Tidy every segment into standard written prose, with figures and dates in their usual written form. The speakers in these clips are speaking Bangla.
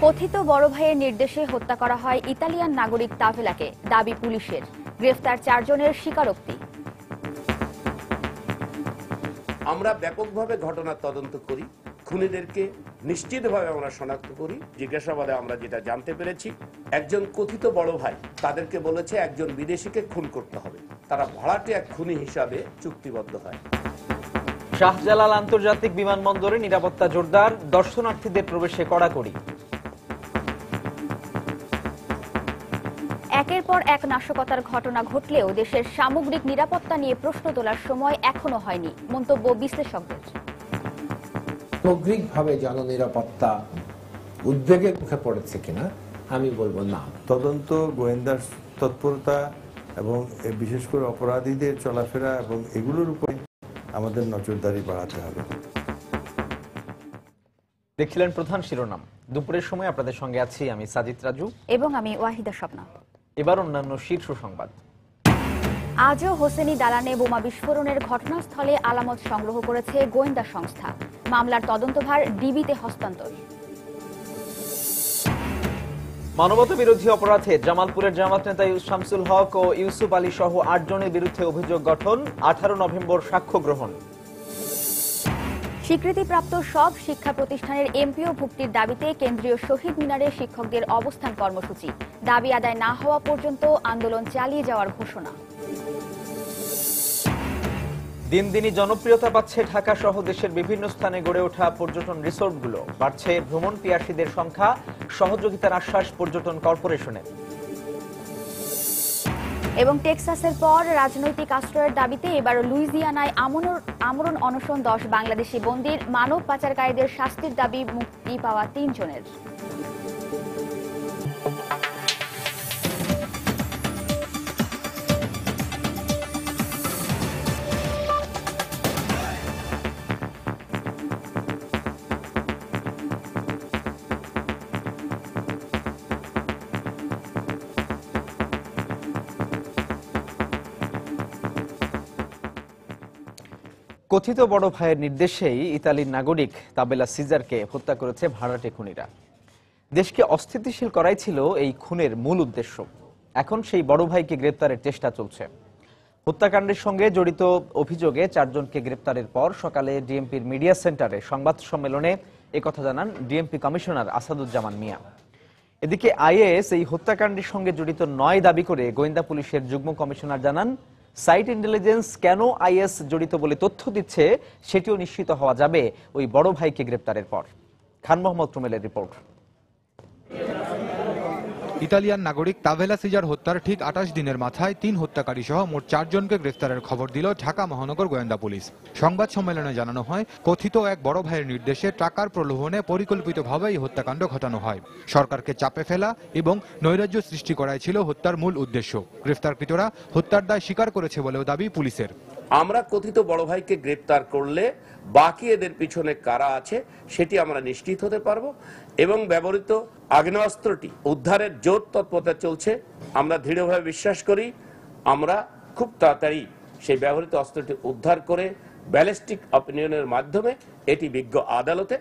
কথিত বড় ভাইয়ের নির্দেশে হত্যা করা হয় ইতালিয়ান নাগরিক তাভেলাকে, দাবি পুলিশের। গ্রেফতার 4 জনের স্বীকারোক্তি। আমরা ব্যাপকভাবে ঘটনার তদন্ত করি, খুনিদেরকে নিশ্চিতভাবে আমরা শনাক্ত করি। জিজ্ঞাসাবাদে আমরা যেটা জানতে পেরেছি, একজন কথিত বড় ভাই তাদেরকে বলেছে একজন বিদেশিকে খুন করতে হবে। তারা ভাড়াটে এক খুনি হিসাবে চুক্তিবদ্ধ হয়। শাহজালাল আন্তর্জাতিক বিমানবন্দরে নিরাপত্তা জোরদার, দর্শনার্থীদের প্রবেশে কড়াকড়ি। একের পর এক নাশকতার ঘটনা ঘটলেও দেশের সামগ্রিক নিরাপত্তা নিয়ে প্রশ্ন তোলার সময় এখনো হয়নি, মন্তব্য বিশ্লেষকদের। সামগ্রিকভাবে জননিরাপত্তা উদ্বেগের মুখে পড়েছে কিনা আমি বলবো না। তদন্ত, গোয়েন্দার তৎপরতা এবং বিশেষ করে অপরাধীদের চলাফেরা এবং এগুলোর উপরে আমাদের নজরদারি বাড়াতে হবে। দেখছিলেন প্রধান শিরোনাম। দুপুরের সময় আপনাদের সঙ্গে আছি আমি সাজিদ রাজু এবং আমি ওয়াহিদা স্বপ্না। এবার অন্যান্য শীর্ষ সংবাদ। আজও হোসেনি দালানে বোমা বিস্ফোরণের ঘটনাস্থলে আলামত সংগ্রহ করেছে গোয়েন্দা সংস্থা। মামলার তদন্তভার ডিবিতে হস্তান্তর। মানবতা বিরোধী অপরাধে জামালপুরের জামাত নেতা শামসুল হক ও ইউসুফ আলী সহ 8 জনের বিরুদ্ধে অভিযোগ গঠন, 18 নভেম্বর সাক্ষ্য গ্রহণ। স্বীকৃতিপ্রাপ্ত সব শিক্ষা প্রতিষ্ঠানের এমপিও ভুক্তির দাবিতে কেন্দ্রীয় শহীদ মিনারে শিক্ষকদের অবস্থান কর্মসূচি। দাবি আদায় না হওয়া পর্যন্ত আন্দোলন চালিয়ে যাওয়ার ঘোষণা। দিন দিনই জনপ্রিয়তা পাচ্ছে ঢাকা সহ দেশের বিভিন্ন স্থানে গড়ে ওঠা পর্যটন রিসোর্টগুলো। বাড়ছে ভ্রমণ পিয়াসীদের সংখ্যা, সহযোগিতার আশ্বাস পর্যটন কর্পোরেশনের। এবং টেক্সাসের পর রাজনৈতিক আশ্রয়ের দাবিতে এবার লুইজিয়ানায় আমরণ অনশন 10 বাংলাদেশি বন্দীর। মানব পাচারকারীদের শাস্তির দাবি মুক্তি পাওয়া 3 জনের। কথিত বড় ভাইয়ের নির্দেশেই ইতালির নাগরিক তাবেলা সিজারকে হত্যা করেছে ভাড়াটে খুনিরা। দেশকে অস্থিতিশীল করাই ছিল এই খুনের মূল উদ্দেশ্য। এখন সেই বড় ভাইকে গ্রেপ্তারের চেষ্টা চলছে। হত্যাকাণ্ডের সঙ্গে জড়িত অভিযোগে 4 জনকে গ্রেপ্তারের পর সকালে ডিএমপির মিডিয়া সেন্টারে সংবাদ সম্মেলনে একথা জানান ডিএমপি কমিশনার আসাদুজ্জামান মিয়া। এদিকে আইএএস এই হত্যাকাণ্ডের সঙ্গে জড়িত নয় দাবি করে গোয়েন্দা পুলিশের যুগ্ম কমিশনার জানান, সাইট ইন্টেলিজেন্স কেন আইএস জড়িত বলে তথ্য দিচ্ছে সেটিও নিশ্চিত হওয়া যাবে ওই বড় ভাইকে গ্রেপ্তারের পর। খান মোহাম্মদ রুমেলের রিপোর্ট। ইতালিয়ান নাগরিক তাভেলা সিজার হত্যার ঠিক 28 দিনের মাথায় 3 হত্যাকারী সহ মোট 4 জনকে গ্রেফতারের খবর দিল ঢাকা মহানগর গোয়েন্দা পুলিশ। সংবাদ সম্মেলনে জানানো হয়, কথিত এক বড় ভাইয়ের নির্দেশে টাকার প্রলোভনে পরিকল্পিতভাবে এই হত্যাকাণ্ড ঘটানো হয়। সরকারকে চাপে ফেলা এবং নৈরাজ্য সৃষ্টি করাই ছিল হত্যার মূল উদ্দেশ্য। গ্রেফতারকৃতরা হত্যার দায় স্বীকার করেছে বলেও দাবি পুলিশের। আমরা কথিত বড় ভাইকে গ্রেপ্তার করলে বাকি এদের পিছনে কারা আছে সেটি আমরা নিশ্চিত হতে পারবো এবং ব্যবহৃত আগ্নেয়াস্ত্রটি উদ্ধারের জোর তৎপরতা চলছে। আমরা দৃঢ়ভাবে বিশ্বাস করি আমরা খুব তাড়াতাড়ি সেই ব্যবহৃত অস্ত্রটি উদ্ধার করে ব্যালিস্টিক অপিনিয়নের মাধ্যমে এটি বিজ্ঞ আদালতে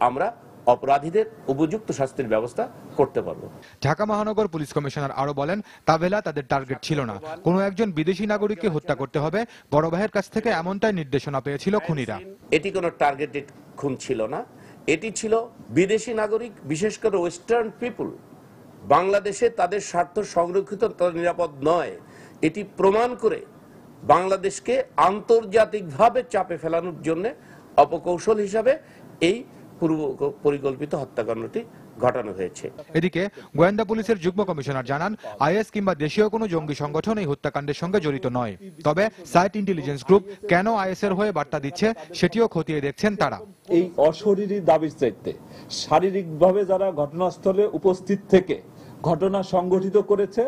আমরা অপরাধীদের উপযুক্ত শাস্তির ব্যবস্থা করতে পারবো। ঢাকা মহানগর পুলিশ কমিশনার আরো বলেন, তাভেলা তাদের টার্গেট ছিল না। কোনো একজন বিদেশি নাগরিককে হত্যা করতে হবে, বড় ভাইয়ের কাছ থেকে এমনটাই নির্দেশনা পেয়েছিল খুনিরা। এটি কোনো টার্গেটেড খুন ছিল না, এটি ছিল বিদেশি নাগরিক, বিশেষ করে ওয়েস্টার্ন পিপুল বাংলাদেশে তাদের স্বার্থ সংরক্ষিত নিরাপদ নয় এটি প্রমাণ করে বাংলাদেশকে আন্তর্জাতিকভাবে চাপে ফেলানোর জন্য অপকৌশল হিসাবে এই পূর্ব পরিকল্পিত হত্যাকাণ্ডটি ঘটানো হয়েছে। এদিকে গোয়েন্দা পুলিশের যুগ্ম কমিশনার জানান, আইএস কিংবা দেশীয় কোনো জঙ্গি সংগঠন এই হত্যাকাণ্ডের সঙ্গে জড়িত নয়। তবে সাইট ইন্টেলিজেন্স গ্রুপ কেন আইএস এর হয়ে বার্তা দিচ্ছে সেটিও খতিয়ে দেখছেন তারা। এই অশরীরী দাবির চাইতে শারীরিকভাবে যারা ঘটনাস্থলে উপস্থিত থেকে ঘটনা সংগঠিত করেছে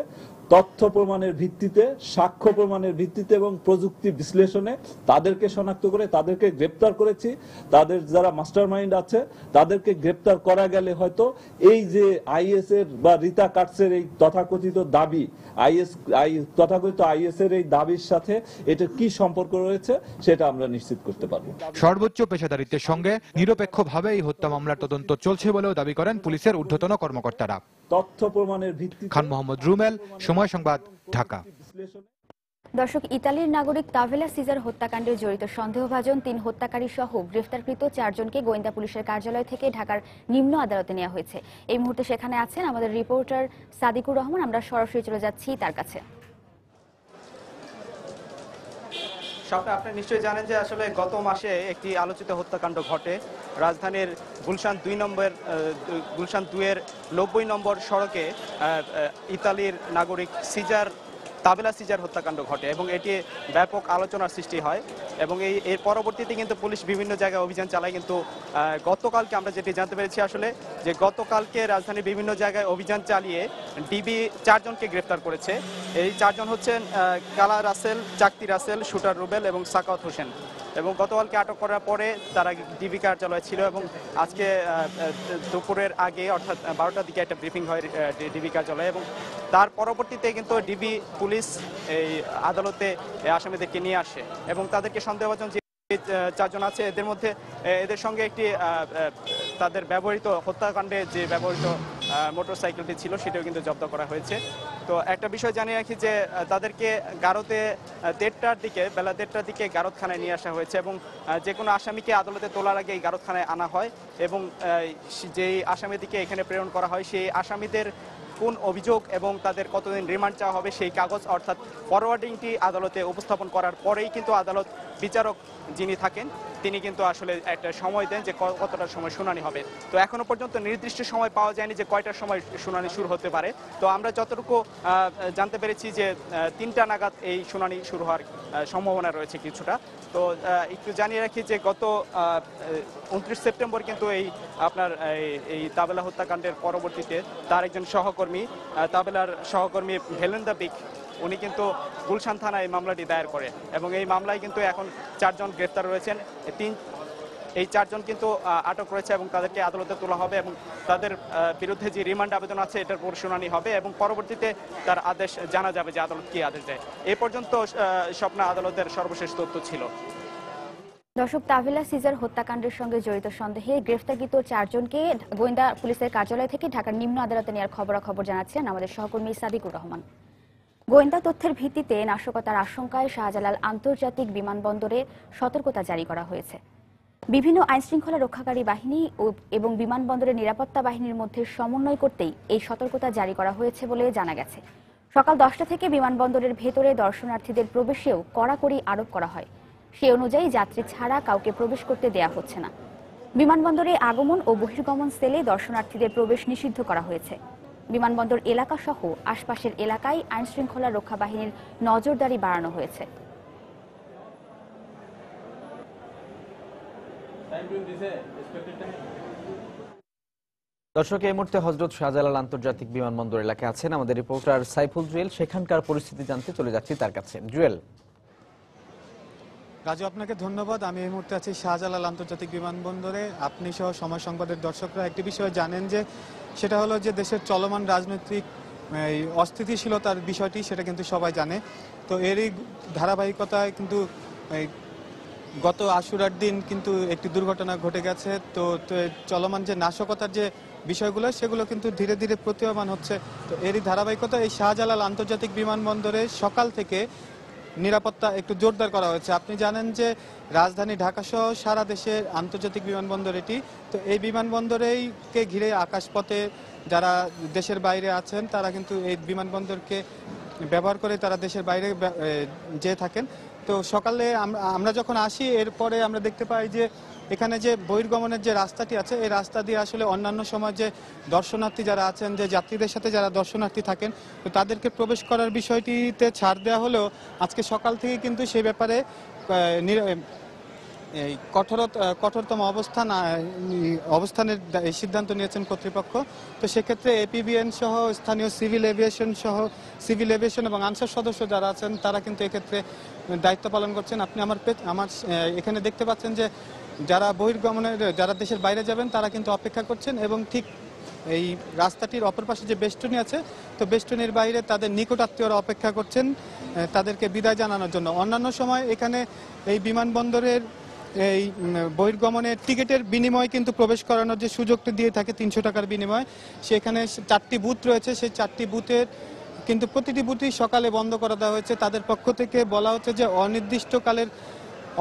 তথ্য প্রমাণের ভিত্তিতে, সাক্ষ্য প্রমাণের ভিত্তিতে এবং প্রযুক্তি বিশ্লেষণে তাদেরকে শনাক্ত করে তাদেরকে গ্রেপ্তার করেছি। তাদের যারা মাস্টার মাইন্ড আছে তাদেরকে গ্রেপ্তার করা গেলে হয়তো এই যে আইএস এর বা রিতা কাটসের এই তথাকথিত দাবি, তথাকথিত আইএস এর এই দাবির সাথে এটা কি সম্পর্ক রয়েছে সেটা আমরা নিশ্চিত করতে পারবো। সর্বোচ্চ পেশাদারিত্বের সঙ্গে নিরপেক্ষভাবে এই হত্যা মামলার তদন্ত চলছে বলেও দাবি করেন পুলিশের ঊর্ধ্বতন কর্মকর্তারা। তথ্য প্রমাণের ভিত্তিতে খান মোহাম্মদ রুমেল, সময় সংবাদ, ঢাকা। দর্শক, ইতালির নাগরিক তাভেলা সিজার হত্যাকাণ্ডে জড়িত সন্দেহভাজন 3 হত্যাকারী সহ গ্রেফতারকৃত 4 জনকে গোয়েন্দা পুলিশের কার্যালয় থেকে ঢাকার নিম্ন আদালতে নেওয়া হয়েছে। এই মুহূর্তে সেখানে আছেন আমাদের রিপোর্টার সাদিকুর রহমান। আমরা সরাসরি চলে যাচ্ছি তার কাছে। স্বপ্ন, আপনি নিশ্চয়ই জানেন যে আসলে গত মাসে একটি আলোচিত হত্যাকাণ্ড ঘটে রাজধানীর গুলশান 2-এর 90 নম্বর সড়কে। ইতালির নাগরিক তাবেলা সিজার হত্যাকাণ্ড ঘটে এবং এটি ব্যাপক আলোচনার সৃষ্টি হয় এবং এর পরবর্তীতে কিন্তু পুলিশ বিভিন্ন জায়গায় অভিযান চালায়। কিন্তু গতকালকে আমরা যেটি জানতে পেরেছি আসলে যে গতকালকে রাজধানীর বিভিন্ন জায়গায় অভিযান চালিয়ে ডিবি 4 জনকে গ্রেফতার করেছে। এই 4 জন হচ্ছেন কালা রাসেল, চাকতি রাসেল, শুটার রুবেল এবং সাকাওয়াত হোসেন। এবং গতকালকে আটক করার পরে তারা ডিবি কার্যালয়ে ছিল এবং আজকে দুপুরের আগে অর্থাৎ 12টার দিকে একটা ব্রিফিং হয় ডিবি কার্যালয়ে এবং তার পরবর্তীতে কিন্তু ডিবি পুলিশ এই আদালতে আসামিদেরকে নিয়ে আসে এবং তাদেরকে সন্দেহভাজন যে 4 জন আছে এদের সঙ্গে একটি তাদের ব্যবহৃত হত্যাকাণ্ডে যে ব্যবহৃত মোটরসাইকেলটি ছিল সেটাও কিন্তু জব্দ করা হয়েছে। তো একটা বিষয় জানিয়ে রাখি যে তাদেরকে গারদে বেলা 1:30টার দিকে গারদখানায় নিয়ে আসা হয়েছে এবং যে কোনো আসামিকে আদালতে তোলার আগে এই গারদখানায় আনা হয় এবং যেই আসামিদিকে এখানে প্রেরণ করা হয় সেই আসামিদের কোন অভিযোগ এবং তাদের কতদিন রিমান্ড চাওয়া হবে সেই কাগজ অর্থাৎ ফরওয়ার্ডিংটি আদালতে উপস্থাপন করার পরেই কিন্তু আদালত বিচারক যিনি থাকেন তিনি কিন্তু আসলে একটা সময় দেন যে কতটা সময় শুনানি হবে। তো এখনো পর্যন্ত নির্দিষ্ট সময় পাওয়া যায়নি যে কয়টার সময় শুনানি শুরু হতে পারে। তো আমরা যতটুকু জানতে পেরেছি যে 3টা নাগাদ এই শুনানি শুরু হওয়ার সম্ভাবনা রয়েছে কিছুটা। তো একটু জানিয়ে রাখি যে গত 29 সেপ্টেম্বর কিন্তু এই তাবেলা হত্যাকাণ্ডের পরবর্তীতে তার একজন সহকর্মী, তাবেলার সহকর্মী ভেলেন্দা বিক, উনি কিন্তু গুলশান থানায় মামলাটি দায়ের করে এবং এই মামলায় কিন্তু এখন 4 জন গ্রেফতার রয়েছেন। এই 4 জন কিন্তু আটক রয়েছে এবং তাদেরকে আদালতে তোলা হবে এবং তাদের বিরুদ্ধে যে রিমান্ড আবেদন আছে এটার পর শুনানি হবে এবং পরবর্তীতে তার আদেশ জানা যাবে যে আদালত কি আদেশ দেয়। এ পর্যন্ত স্বপ্ন আদালতের সর্বশেষ তথ্য ছিল। দর্শক, তাভেলা সিজার হত্যাকাণ্ডের সঙ্গে জড়িত সন্দেহে গ্রেফতারকৃত 4 জনকে গোয়েন্দা পুলিশের কার্যালয় থেকে ঢাকার নিম্ন আদালতে নেওয়ার খবরাখবর জানাচ্ছেন আমাদের সহকর্মী সাদিকুর রহমান। গোয়েন্দা তথ্যের ভিত্তিতে নাশকতার আশঙ্কায় শাহজালাল আন্তর্জাতিক বিমানবন্দরে সতর্কতা জারি করা হয়েছে। বিভিন্ন আইনশৃঙ্খলা রক্ষাকারী বাহিনী এবং বিমানবন্দরের নিরাপত্তা বাহিনীর মধ্যে সমন্বয় করতেই এই সতর্কতা জারি করা হয়েছে বলে জানা গেছে। সকাল 10টা থেকে বিমানবন্দরের ভেতরে দর্শনার্থীদের প্রবেশেও কড়াকড়ি আরোপ করা হয়। সে অনুযায়ী যাত্রী ছাড়া কাউকে প্রবেশ করতে দেয়া হচ্ছে না। বিমানবন্দরে আগমন ও বহির্গমন সেলে দর্শনার্থীদের প্রবেশ নিষিদ্ধ করা হয়েছে। বিমানবন্দর এলাকা সহ আশপাশের এলাকায় আইনশৃঙ্খলা রক্ষা বাহিনীর নজরদারি বাড়ানো হয়েছে। দর্শক, এই মুহূর্তে হযরত শাহজালাল আন্তর্জাতিক বিমানবন্দর এলাকায় আছেন আমাদের রিপোর্টার সাইফুল জুয়েল। সেখানকার পরিস্থিতি জানতে চলে যাচ্ছি তার কাছে। জুয়েল। রাজু, আপনাকে ধন্যবাদ। আমি এই মুহূর্তে আছি শাহজালাল আন্তর্জাতিক বিমানবন্দরে। আপনি সহ সময় সংবাদের দর্শকরা একটি বিষয় জানেন যে সেটা হলো যে দেশের চলমান রাজনৈতিক অস্থিতিশীলতার বিষয়টি, সেটা কিন্তু সবাই জানে। তো এরই ধারাবাহিকতায় কিন্তু গত আশুরার দিন কিন্তু একটি দুর্ঘটনা ঘটে গেছে। তো চলমান যে নাশকতার যে বিষয়গুলো সেগুলো কিন্তু ধীরে ধীরে প্রতীয়মান হচ্ছে। তো এরই ধারাবাহিকতা এই শাহজালাল আন্তর্জাতিক বিমানবন্দরে সকাল থেকে নিরাপত্তা একটু জোরদার করা হয়েছে। আপনি জানেন যে রাজধানী ঢাকা সহ সারা দেশের আন্তর্জাতিক বিমানবন্দর এটি। তো এই বিমানবন্দরেকে ঘিরে আকাশপথে যারা দেশের বাইরে আছেন তারা কিন্তু এই বিমানবন্দরকে ব্যবহার করে তারা দেশের বাইরে যেয়ে থাকেন। তো সকালে আমরা যখন আসি এরপরে আমরা দেখতে পাই যে এখানে যে বহির্গমনের যে রাস্তাটি আছে এই রাস্তা দিয়ে আসলে অন্যান্য সময় যে দর্শনার্থী যারা আছেন, যে যাত্রীদের সাথে যারা দর্শনার্থী থাকেন, তো তাদেরকে প্রবেশ করার বিষয়টিতে ছাড় দেওয়া হলেও আজকে সকাল থেকে কিন্তু সেই ব্যাপারে এই কঠোরতম অবস্থানের সিদ্ধান্ত নিয়েছেন কর্তৃপক্ষ। তো সেক্ষেত্রে এপিবিএন সহ স্থানীয় সিভিল এভিয়েশন এবং আনসার সদস্য যারা আছেন তারা কিন্তু এক্ষেত্রে দায়িত্ব পালন করছেন। আপনি আমার এখানে দেখতে পাচ্ছেন যে যারা দেশের বাইরে যাবেন তারা কিন্তু অপেক্ষা করছেন এবং ঠিক এই রাস্তাটির অপর পাশে যে বেষ্টনী আছে, তো বেষ্টনীর বাইরে তাদের নিকট আত্মীয়রা অপেক্ষা করছেন তাদেরকে বিদায় জানানোর জন্য। অন্যান্য সময় এখানে এই বিমানবন্দরের এই বহির্গমনের টিকিটের বিনিময়ে কিন্তু প্রবেশ করানোর যে সুযোগটি দিয়ে থাকে 300 টাকার বিনিময়ে, সেখানে 4টি বুথ রয়েছে। সেই 4টি বুথের কিন্তু প্রতিটি বুথই সকালে বন্ধ করে দেওয়া হয়েছে। তাদের পক্ষ থেকে বলা হচ্ছে যে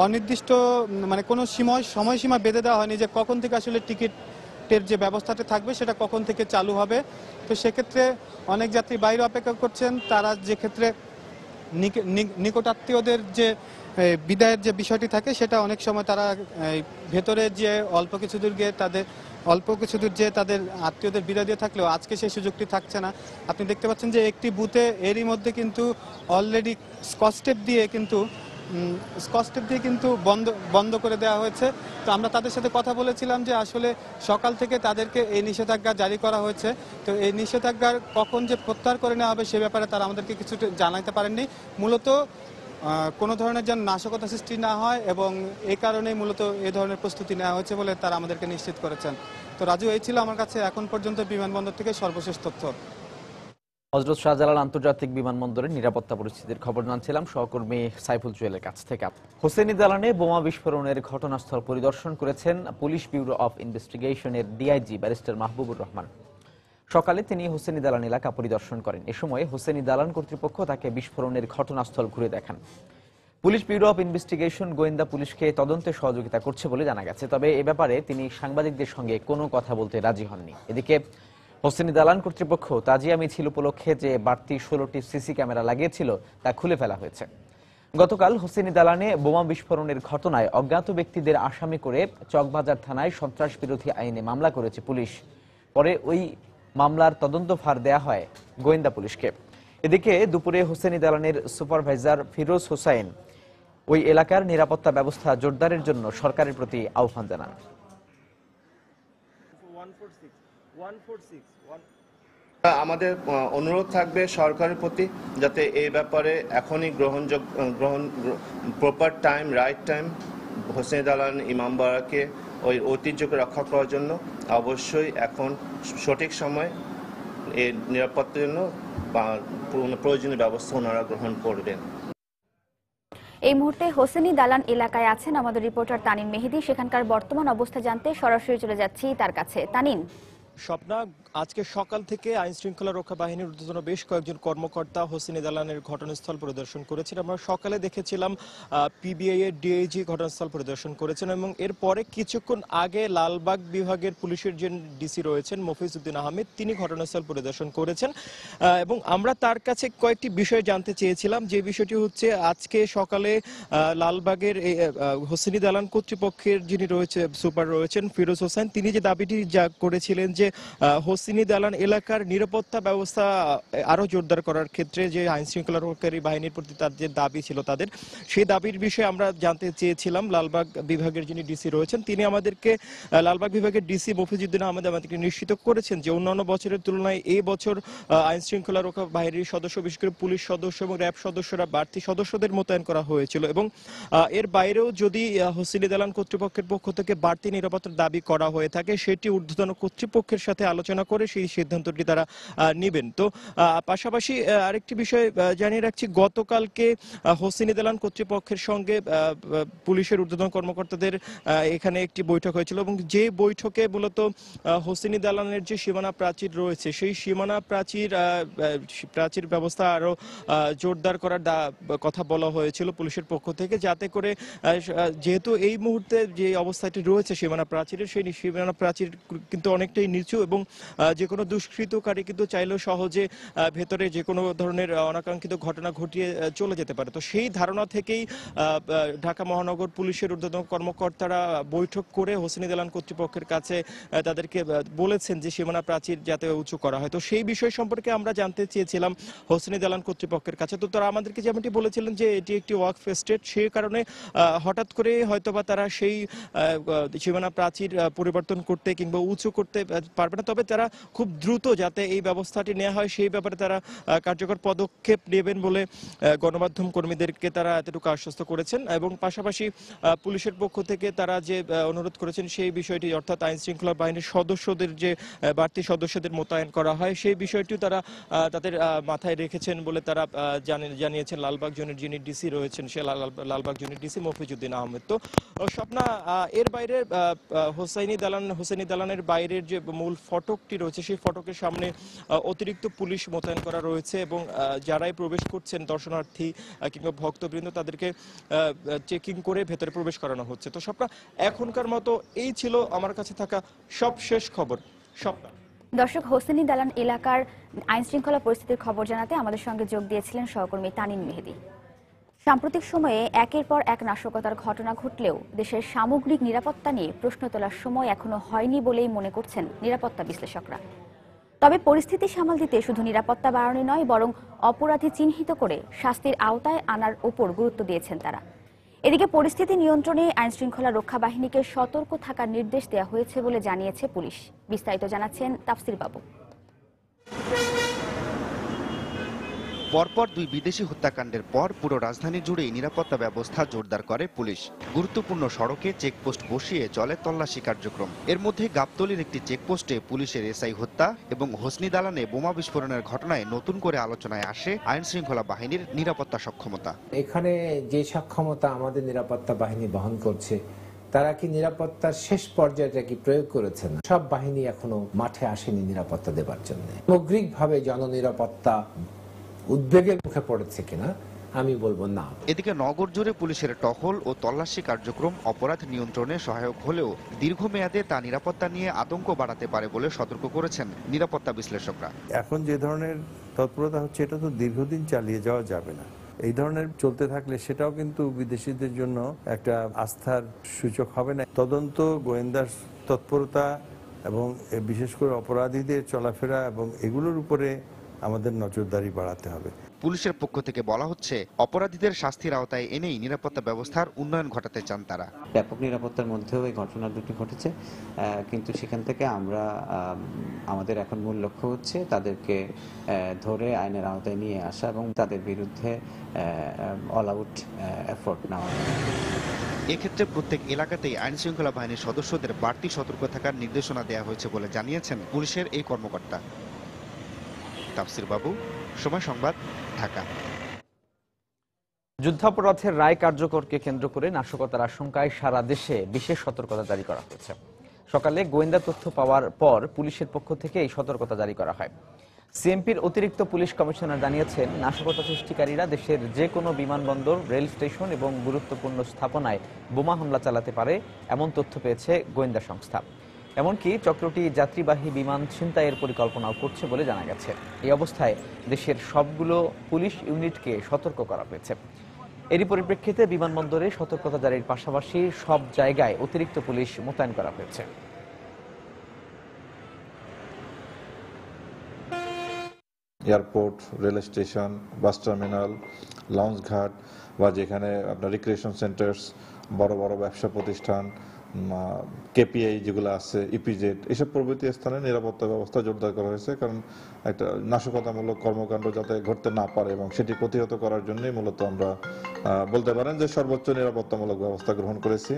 অনির্দিষ্ট মানে কোনো সময়সীমা বেঁধে দেওয়া হয়নি যে কখন থেকে আসলে টিকিটের যে ব্যবস্থাটা থাকবে সেটা কখন থেকে চালু হবে। তো সেক্ষেত্রে অনেক যাত্রী বাইরে অপেক্ষা করছেন। তারা যে ক্ষেত্রে নিকটাত্মীয়দের যে বিদায়ের যে বিষয়টি থাকে সেটা অনেক সময় তারা ভেতরে যে অল্প কিছু দূর যে তাদের আত্মীয়দের বিদায় দিয়ে থাকলেও আজকে সেই সুযোগটি থাকছে না। আপনি দেখতে পাচ্ছেন যে একটি বুথে এরই মধ্যে কিন্তু অলরেডি স্কচ টেপ দিয়ে কিন্তু বন্ধ করে দেওয়া হয়েছে। তো আমরা তাদের সাথে কথা বলেছিলাম যে আসলে সকাল থেকে তাদেরকে এই নিষেধাজ্ঞা জারি করা হয়েছে। তো এই নিষেধাজ্ঞার কখন যে প্রত্যাহার করে নেওয়া হবে সে ব্যাপারে তারা আমাদেরকে কিছু জানাতে পারেননি। মূলত কোনো ধরনের যেন নাশকতা সৃষ্টি না হয় এবং এই কারণেই মূলত এই ধরনের প্রস্তুতি নেওয়া হয়েছে বলে তারা আমাদেরকে নিশ্চিত করেছেন। তো রাজু, এই ছিল আমার কাছে এখন পর্যন্ত বিমানবন্দর থেকে সর্বশেষ তথ্য। হযরত শাহজালাল আন্তর্জাতিক বিমানবন্দরের নিরাপত্তা পরিস্থিতির খবর জানছিলাম সহকর্মী সাইফুল জুয়েলের কাছ থেকে। হোসেনি দালানে বোমা বিস্ফোরণের ঘটনাস্থল পরিদর্শন করেছেন পুলিশ ব্যুরো অফ ইনভেস্টিগেশনের ডিআইজি ব্যারিস্টার মাহবুবুর রহমান। সকালে তিনি হোসেনি দালান এলাকা পরিদর্শন করেন। এ সময় হোসেনি দালান কর্তৃপক্ষ তাকে বিস্ফোরণের ঘটনাস্থল ঘুরে দেখান। পুলিশ ব্যুরো অফ ইনভেস্টিগেশন গোয়েন্দা পুলিশকে তদন্তে সহযোগিতা করছে বলে জানা গেছে, তবে এ ব্যাপারে তিনি সাংবাদিকদের সঙ্গে কোনো কথা বলতে রাজি হননি। এদিকে হোসেনি দালান কর্তৃপক্ষ তাজিয়া মিছিল উপলক্ষে যে বাড়তি 16টি সিসি ক্যামেরা লাগিয়েছিল তা খুলে ফেলা হয়েছে। গতকাল হোসেনি দালানে বোমা বিস্ফোরণের ঘটনায় অজ্ঞাত ব্যক্তিদের আসামি করে চকবাজার থানায় সন্ত্রাস বিরোধী আইনে মামলা করেছে পুলিশ। পরে ওই মামলার তদন্তভার দেয়া হয় গোয়েন্দা পুলিশকে। এদিকে দুপুরে হোসেনি দালানের সুপারভাইজার ফিরোজ হোসাইন ওই এলাকার নিরাপত্তা ব্যবস্থা জোরদারের জন্য সরকারের প্রতি আহ্বান জানান। আমাদের অনুরোধ থাকবে সরকারের প্রতি যাতে এই ব্যাপারে এখনই proper time, right time Husaini দালান ইমামবাড়াকে ওই ঐতিহ্যকে রক্ষা করার জন্য অবশ্যই এখন সঠিক সময় এর নিরাপত্তার জন্য প্রয়োজনীয় ব্যবস্থা ওনারা গ্রহণ করবেন। এই মুহূর্তে হোসেনি দালান এলাকায় আছেন আমাদের রিপোর্টার তানিন মেহেদি। সেখানকার বর্তমান অবস্থা জানতে সরাসরি চলে যাচ্ছি তার কাছে। তানিন, স্বপ্না, আজকে সকাল থেকে আইন শৃঙ্খলা রক্ষা বাহিনীর ঊর্ধ্বতন বেশ কয়েকজন কর্মকর্তা হোসেনি দালানের ঘটনাস্থল পরিদর্শন করেছেন। আমরা সকালে দেখেছিলাম পিবিআই এর ডিআইজি ঘটনাস্থল পরিদর্শন করেছেন এবং এরপরে কিছুক্ষণ আগে লালবাগ বিভাগের পুলিশের যে ডিসি রয়েছেন মফিজ উদ্দিন আহমেদ, তিনি ঘটনাস্থল পরিদর্শন করেছেন এবং আমরা তার কাছে কয়েকটি বিষয় জানতে চেয়েছিলাম। যে বিষয়টি হচ্ছে আজকে সকালে লালবাগের হোসেনি দালান কর্তৃপক্ষের যিনি সুপার রয়েছেন ফিরোজ হোসেন, তিনি যে দাবিটি করেছিলেন যে হোসেনি দালান এলাকার নিরাপত্তা ব্যবস্থা আরো জোরদার করার ক্ষেত্রে যে আইন শৃঙ্খলা রক্ষাকারী বাহিনীর প্রতি তার যে দাবি ছিল তাদের, সেই দাবির বিষয়ে আমরা জানতে চেয়েছিলাম। লালবাগ বিভাগের যিনি ডিসি রয়েছেন তিনি আমাদেরকে, লালবাগ বিভাগের ডিসি মফিজউদ্দিন আহমেদ আমাদেরকে নিশ্চিত করেছেন যে অন্যান্য বছরের তুলনায় এই বছর আইন শৃঙ্খলা রক্ষা বাহিনীর সদস্য, বিশেষ করে পুলিশ সদস্য এবং র্যাব সদস্যরা বাড়তি সদস্যদের মোতায়েন করা হয়েছিল এবং এর বাইরেও যদি হোসেনি দালান কর্তৃপক্ষের পক্ষ থেকে বাড়তি নিরাপত্তার দাবি করা হয়ে থাকে সেটি ঊর্ধ্বতন কর্তৃপক্ষের সাথে আলোচনা করে সেই সিদ্ধান্তটি তারা নেবেন। তো পাশাপাশি আরেকটি বিষয় জানিয়ে রাখছি, গতকালকে হোসেনি দালান কর্তৃপক্ষের সঙ্গে পুলিশের ঊর্ধ্বতন কর্মকর্তাদের এখানে একটি বৈঠক হয়েছিল এবং যে বৈঠকে মূলত হোসেনি দালানের যে সীমানা প্রাচীর রয়েছে সেই সীমানা প্রাচীর ব্যবস্থা আরো জোরদার করার কথা বলা হয়েছিল পুলিশের পক্ষ থেকে, যাতে করে যেহেতু এই মুহূর্তে যে অবস্থাটি রয়েছে সীমানা প্রাচীরের, সেই সীমানা প্রাচীর কিন্তু অনেকটাই নিচু এবং যে কোনো দুষ্কৃতকারী কিন্তু চাইলেও সহজে ভেতরে যে কোনো ধরনের অনাকাঙ্ক্ষিত ঘটনা ঘটিয়ে চলে যেতে পারে। তো সেই ধারণা থেকেই ঢাকা মহানগর পুলিশের ঊর্ধ্বতন কর্মকর্তারা বৈঠক করে হোসেনি দালান কর্তৃপক্ষের কাছে তাদেরকে বলেছেন যে সীমানা প্রাচীর যাতে উঁচু করা হয়। তো সেই বিষয় সম্পর্কে আমরা জানতে চেয়েছিলাম হোসেনি দালান কর্তৃপক্ষের কাছে। তো তারা আমাদেরকে যেমনটি বলেছিলেন যে এটি একটি ওয়াকফ এস্টেট, সেই কারণে হঠাৎ করে হয়তোবা তারা সেই সীমানা প্রাচীর পরিবর্তন করতে কিংবা উঁচু করতে পারবে না, তবে তারা খুব দ্রুত যাতে এই ব্যবস্থাটি নেওয়া হয় সেই ব্যাপারে তারা কার্যকর পদক্ষেপ নেবেন বলে গণমাধ্যম কর্মীদেরকে তারা এতটুকু আশ্বস্ত করেছেন। এবং পাশাপাশি পুলিশের পক্ষ থেকে তারা যে অনুরোধ করেছেন সেই বিষয়টি, অর্থাৎ আইন শৃঙ্খলা বাহিনীর সদস্যদের যে বাড়তি সদস্যদের মোতায়েন করা হয় সেই বিষয়টিও তারা তাদের মাথায় রেখেছেন বলে তারা জানিয়েছেন লালবাগ জোনের যিনি ডিসি রয়েছেন, সে লালবাগ জোনের ডিসি মফিজউদ্দিন আহমেদ। তো স্বপ্না, এর বাইরে হোসেনি দালানের বাইরের যে মূল ফটকটি রয়েছে সেই ফটকের সামনে অতিরিক্ত পুলিশ মোতায়েন করা রয়েছে এবং যারাই প্রবেশ করছেন দর্শনার্থী কিংবা ভক্তবৃন্দ তাদেরকে চেকিং করে ভেতরে প্রবেশ করানো হচ্ছে। তো স্বপ্না, এখনকার মতো এই ছিল আমার কাছে থাকা সব শেষ খবর। স্বপ্না। দর্শক, হোসেনি দালান এলাকার আইন শৃঙ্খলা পরিস্থিতির খবর জানাতে আমাদের সঙ্গে যোগ দিয়েছিলেন সহকর্মী তানিম মেহেদি। সাম্প্রতিক সময়ে একের পর এক নাশকতার ঘটনা ঘটলেও দেশের সামগ্রিক নিরাপত্তা নিয়ে প্রশ্ন তোলার সময় এখনো হয়নি বলেই মনে করছেন নিরাপত্তা বিশ্লেষকরা। তবে পরিস্থিতি সামাল দিতে শুধু নিরাপত্তা বাড়ানো নয়, বরং অপরাধী চিহ্নিত করে শাস্তির আওতায় আনার ওপর গুরুত্ব দিয়েছেন তারা। এদিকে পরিস্থিতি নিয়ন্ত্রণে আইনশৃঙ্খলা রক্ষা বাহিনীকে সতর্ক থাকার নির্দেশ দেওয়া হয়েছে বলে জানিয়েছে পুলিশ। বিস্তারিত জানাচ্ছেন তাফসির বাবু। পরপর দুই বিদেশি হত্যাকাণ্ডের পর পুরো রাজধানী জুড়েই নিরাপত্তা ব্যবস্থা জোরদার করে পুলিশ। গুরুত্বপূর্ণ সড়কে চেকপোস্ট বসিয়ে চলে তল্লাশি কার্যক্রম। এর মধ্যে গাবতলীর একটি চেকপোস্টে পুলিশের এসআই হত্যা এবং হোসনি দালানে বোমা বিস্ফোরণের ঘটনায় নতুন করে আলোচনায় আসে আইন শৃঙ্খলা বাহিনীর নিরাপত্তা সক্ষমতা। এখানে যে সক্ষমতা আমাদের নিরাপত্তা বাহিনী বহন করছে, তারা কি নিরাপত্তার শেষ পর্যায়টা কি প্রয়োগ করেছেন? সব বাহিনী এখনো মাঠে আসেনি নিরাপত্তা দেবার জন্য। সামগ্রিকভাবে জননিরাপত্তা উদ্বেগের মুখে পড়েছে কিনা আমি বলবো না। এদিকে নগর জুড়ে পুলিশের টহল ও তল্লাশি কার্যক্রম অপরাধ নিয়ন্ত্রণে সহায়ক হলেও দীর্ঘমেয়াদে তা নিরাপত্তা নিয়ে আতঙ্ক বাড়াতে পারে বলে সতর্ক করেছেন নিরাপত্তা বিশ্লেষকরা। এখন যে ধরনের তৎপরতা হচ্ছে এটা তো দীর্ঘদিন চালিয়ে যাওয়া যাবে না। এই ধরনের চলতে থাকলে সেটাও কিন্তু বিদেশিদের জন্য একটা আস্থার সূচক হবে না। তদন্ত, গোয়েন্দার তৎপরতা এবং বিশেষ করে অপরাধীদের চলাফেরা এবং এগুলোর উপরে আমাদের নজরদারি বাড়াতে হবে। পুলিশের পক্ষ থেকে বলা হচ্ছে অপরাধীদের শাস্তির আওতায় এনেই নিরাপত্তা ব্যবস্থার উন্নয়ন ঘটাতে চান তারা। ব্যাপক নিরাপত্তার মধ্যেও এই ঘটনা দুটি ঘটেছে, কিন্তু সেখান থেকে আমরা আমাদের এখন মূল লক্ষ্য হচ্ছে তাদেরকে ধরে আইনের আওতায় নিয়ে আসা এবং তাদের বিরুদ্ধে অল আউট এফোর্ট নেওয়া। এক্ষেত্রে প্রত্যেক এলাকাতেই আইন শৃঙ্খলা বাহিনীর সদস্যদের বাড়তি সতর্ক থাকার নির্দেশনা দেওয়া হয়েছে বলে জানিয়েছেন পুলিশের এই কর্মকর্তা। তাফসির বাবু, সময় সংবাদ, ঢাকা। যুদ্ধাপরাধের রায় কার্যকরকে কেন্দ্র করে নাশকতার আশঙ্কায় সারা দেশে বিশেষ সতর্কতা জারি করা হয়েছে। সকালে গোয়েন্দা তথ্য পাওয়ার পর পুলিশের পক্ষ থেকে এই সতর্কতা জারি করা হয়। সিএমপির অতিরিক্ত পুলিশ কমিশনার জানিয়েছেন, নাশকতা সৃষ্টিকারীরা দেশের যে কোনো বিমানবন্দর, রেল স্টেশন এবং গুরুত্বপূর্ণ স্থাপনায় বোমা হামলা চালাতে পারে এমন তথ্য পেয়েছে গোয়েন্দা সংস্থা। এমনকি চক্রটি যাত্রীবাহী বিমান ছিনতাইয়ের পরিকল্পনাও করছে বলে জানা গেছে। এই অবস্থায় দেশের সবগুলো পুলিশ ইউনিটকে সতর্ক করা হয়েছে। এরই পরিপ্রেক্ষিতে বিমানবন্দরে সতর্কতা জারির পাশাপাশি সব জায়গায় অতিরিক্ত পুলিশ মোতায়েন করা হয়েছে। Airport, rail station, bus terminal, launch ঘাট বা যেখানে আপনার রিক্রিয়েশন সেন্টার্স, বড় বড় ব্যবসা প্রতিষ্ঠান, কেপিআই যেগুলো আছে, ইপিজেড, এসব প্রভৃতি স্থানে নিরাপত্তা ব্যবস্থা জোরদার করা হয়েছে। কারণ একটা নাশকতামূলক কর্মকাণ্ড যাতে ঘটতে না পারে এবং সেটি প্রতিহত করার জন্যই মূলত আমরা বলতে পারেন যে সর্বোচ্চ নিরাপত্তামূলক ব্যবস্থা গ্রহণ করেছি।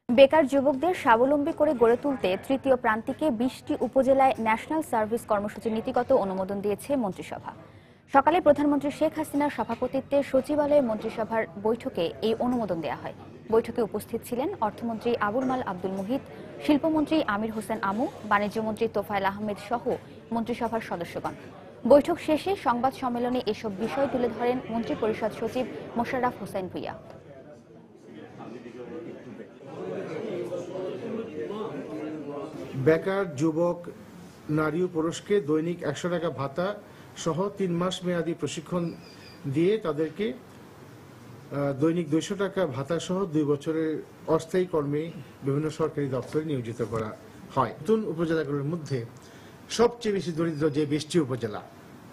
বেকার যুবকদের স্বাবলম্বী করে গড়ে তুলতে তৃতীয় প্রান্তিকে 20টি উপজেলায় ন্যাশনাল সার্ভিস কর্মসূচির নীতিগত অনুমোদন দিয়েছে মন্ত্রিসভা। সকালে প্রধানমন্ত্রী শেখ হাসিনার সভাপতিত্বে সচিবালয়ে মন্ত্রিসভার বৈঠকে এই অনুমোদন দেওয়া হয়। বৈঠকে উপস্থিত ছিলেন অর্থমন্ত্রী আবুল মাল আব্দুল মুহিত, শিল্পমন্ত্রী আমির হোসেন আমু, বাণিজ্যমন্ত্রী তোফায়েল আহমেদ সহ মন্ত্রিসভার সদস্যগণ। বৈঠক শেষে সংবাদ সম্মেলনে এসব বিষয় তুলে ধরেন মন্ত্রিপরিষদ সচিব মোশাররফ হোসেন ভূঁইয়া। বেকার যুবক নারী ও পুরুষকে দৈনিক 100 টাকা ভাতা সহ 3 মাস মেয়াদী প্রশিক্ষণ দিয়ে তাদেরকে দৈনিক 200 টাকা ভাতা সহ 2 বছরের অস্থায়ী কর্মে বিভিন্ন সরকারি দপ্তরে নিয়োজিত করা হয়। নতুন উপজেলাগুলোর মধ্যে সবচেয়ে বেশি দরিদ্র যে 20টি উপজেলা,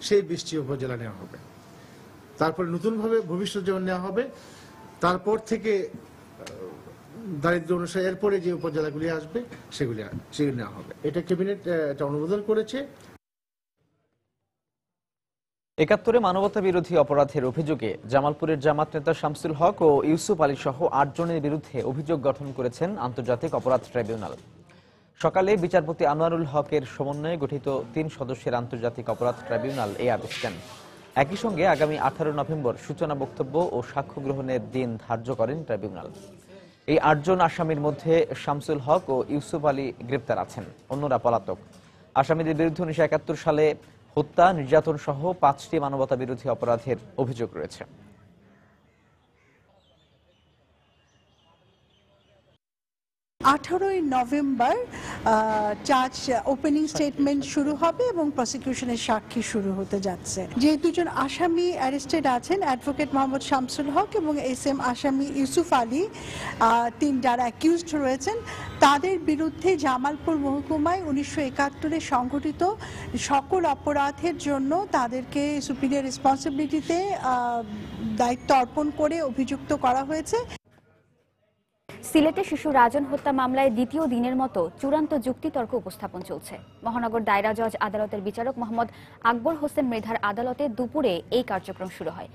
সেই 20টি উপজেলা নেওয়া হবে। তারপর নতুনভাবে ভবিষ্যৎ যেমন নেওয়া হবে, তারপর থেকে দারিদ্র অনুসারে এরপরে যে উপজেলাগুলি আসবে সেগুলি নেওয়া হবে। এটা ক্যাবিনেট এটা অনুমোদন করেছে। ৭১ মানবতা বিরোধী অপরাধের অভিযোগে জামালপুরের জামাত নেতা শামসুল হক ও ইউসুফ আলী সহ 8 জনের বিরুদ্ধে অভিযোগ গঠন করেছেন আন্তর্জাতিক অপরাধ ট্রাইব্যুনাল। সকালে বিচারপতি আনোয়ারুল হকের সমন্বয়ে গঠিত 3 সদস্যের আন্তর্জাতিক অপরাধ ট্রাইব্যুনাল এই আদেশ দেন। একই সঙ্গে আগামী 18 নভেম্বর সূচনা বক্তব্য ও সাক্ষ্য গ্রহণের দিন ধার্য করেন ট্রাইব্যুনাল। এই 8 জন আসামির মধ্যে শামসুল হক ও ইউসুফ আলী গ্রেপ্তার আছেন, অন্যরা পলাতক। আসামিদের বিরুদ্ধে 1971 সালে হত্যা, নির্যাতন সহ 5টি মানবতা বিরোধী অপরাধের অভিযোগ রয়েছে। 18 নভেম্বর চার্জ ওপেনিং স্টেটমেন্ট শুরু হবে এবং প্রসিকিউশনের সাক্ষী শুরু হতে যাচ্ছে। যে 2 জন আসামি অ্যারেস্টেড আছেন, অ্যাডভোকেট মোহাম্মদ শামসুল হক এবং SM আসামি ইউসুফ আলী, 3 যারা অ্যাকিউজড রয়েছেন, তাদের বিরুদ্ধে জামালপুর মহকুমায় 1971 সংঘটিত সকল অপরাধের জন্য তাদেরকে সুপিরিয়র রেসপন্সিবিলিটিতে দায়িত্ব অর্পণ করে অভিযুক্ত করা হয়েছে। সিলেটে শিশু রাজন হত্যা মামলায় দ্বিতীয় দিনের মতো চূড়ান্ত যুক্তিতর্ক উপস্থাপন চলছে। মহানগর দায়রা জজ আদালতের বিচারক মোহাম্মদ আকবর হোসেন মৃধার আদালতে দুপুরে এই কার্যক্রম শুরু হয়।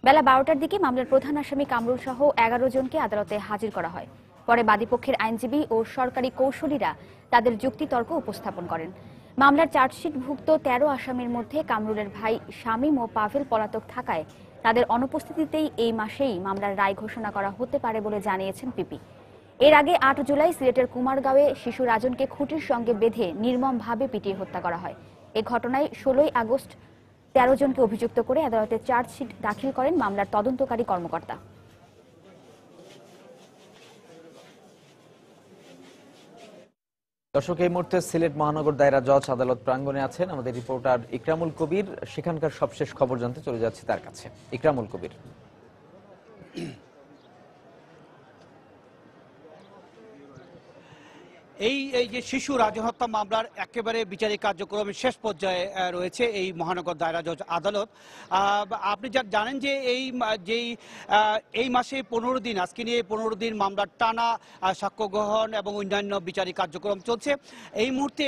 বেলা 12টার দিকে মামলার প্রধান আসামি কামরুল সহ 11 জনকে আদালতে হাজির করা হয়। পরে বাদীপক্ষের আইনজীবী ও সরকারি কৌশলীরা তাদের যুক্তিতর্ক উপস্থাপন করেন। মামলার চার্জশিটভুক্ত 13 আসামির মধ্যে কামরুলের ভাই শামীম ও পাভেল পলাতক থাকায় তাদের অনুপস্থিতিতেই এই মাসেই মামলার রায় ঘোষণা করা হতে পারে বলে জানিয়েছেন পিপি। এর আগে 8 জুলাই সিলেটের কুমারগাঁওয়ে শিশু রাজনকে খুঁটির সঙ্গে বেঁধে নির্মমভাবে পিটিয়ে হত্যা করা হয়। এই ঘটনায় 16 আগস্ট 13 জনকে অভিযুক্ত করে আদালতে চার্জশিট দাখিল করেন মামলার তদন্তকারী কর্মকর্তা। দর্শক, এই মুহূর্তে সিলেট মহানগর দায়রা জজ আদালত প্রাঙ্গণে আছেন আমাদের রিপোর্টার ইকরামুল কবির। সেখানকার সবশেষ খবর জানতে চলে যাচ্ছে তার কাছে। ইকরামুল কবির। এই যে শিশু রাজহত্যা মামলার একেবারে বিচারিক কার্যক্রম শেষ পর্যায়ে রয়েছে এই মহানগর দায়রা জজ আদালত। আপনি যা জানেন যে এই মাসে 15 দিন, আজকে নিয়ে 15 দিন মামলার টানা সাক্ষ্য গ্রহণ এবং অন্যান্য বিচারিক কার্যক্রম চলছে। এই মুহূর্তে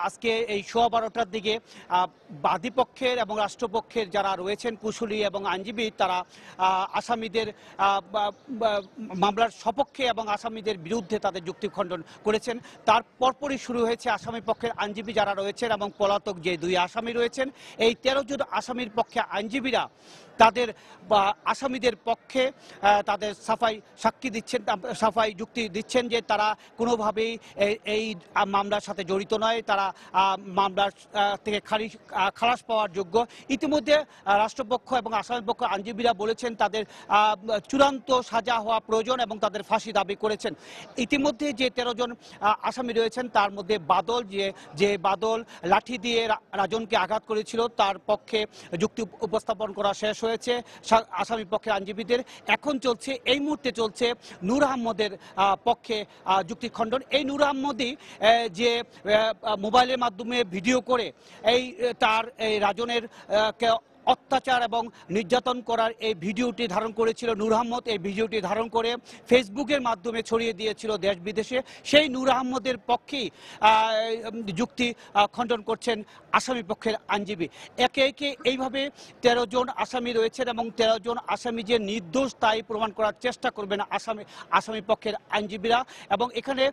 আজকে এই 12:15টার দিকে বাদীপক্ষের এবং রাষ্ট্রপক্ষের যারা রয়েছেন কুশলী এবং আইনজীবী, তারা আসামিদের মামলার সপক্ষে এবং আসামিদের বিরুদ্ধে তাদের যুক্তি খণ্ডন করেছেন। তার পরপরই শুরু হয়েছে আসামি পক্ষের আইনজীবী যারা রয়েছেন এবং পলাতক যে 2 আসামি রয়েছেন, এই 13 জন আসামির পক্ষে আইনজীবীরা তাদের আসামিদের পক্ষে তাদের সাক্ষী দিচ্ছেন, সাফাই যুক্তি দিচ্ছেন যে তারা কোনোভাবেই এই মামলার সাথে জড়িত নয়, তারা মামলার থেকে খালাস পাওয়ার যোগ্য। ইতিমধ্যে রাষ্ট্রপক্ষ এবং আসামিপক্ষ আইনজীবীরা বলেছেন তাদের চূড়ান্ত সাজা হওয়া প্রয়োজন এবং তাদের ফাঁসি দাবি করেছেন। ইতিমধ্যে যে 13 জন আসামি রয়েছেন তার মধ্যে বাদল, যে বাদল লাঠি দিয়ে রাজনকে আঘাত করেছিল, তার পক্ষে যুক্তি উপস্থাপন করা শেষ হয়েছে আসামি পক্ষের আইনজীবীদের। এখন চলছে, এই মুহূর্তে চলছে নূর আহমদের পক্ষে যুক্তি খণ্ডন। এই নূর আহমদই যে মোবাইলের মাধ্যমে ভিডিও করে তার রাজনের অত্যাচার এবং নির্যাতন করার এই ভিডিওটি ধারণ করেছিল নূর আহমদ। এই ভিডিওটি ধারণ করে ফেসবুকের মাধ্যমে ছড়িয়ে দিয়েছিল দেশ বিদেশে। সেই নূর আহমদের পক্ষেই যুক্তি খণ্ডন করছেন আসামি পক্ষের আইনজীবী। একে একে এইভাবে 13 জন আসামি রয়েছেন এবং 13 জন আসামি যে নির্দোষ তাই প্রমাণ করার চেষ্টা করবেন আসামি পক্ষের আইনজীবীরা। এবং এখানে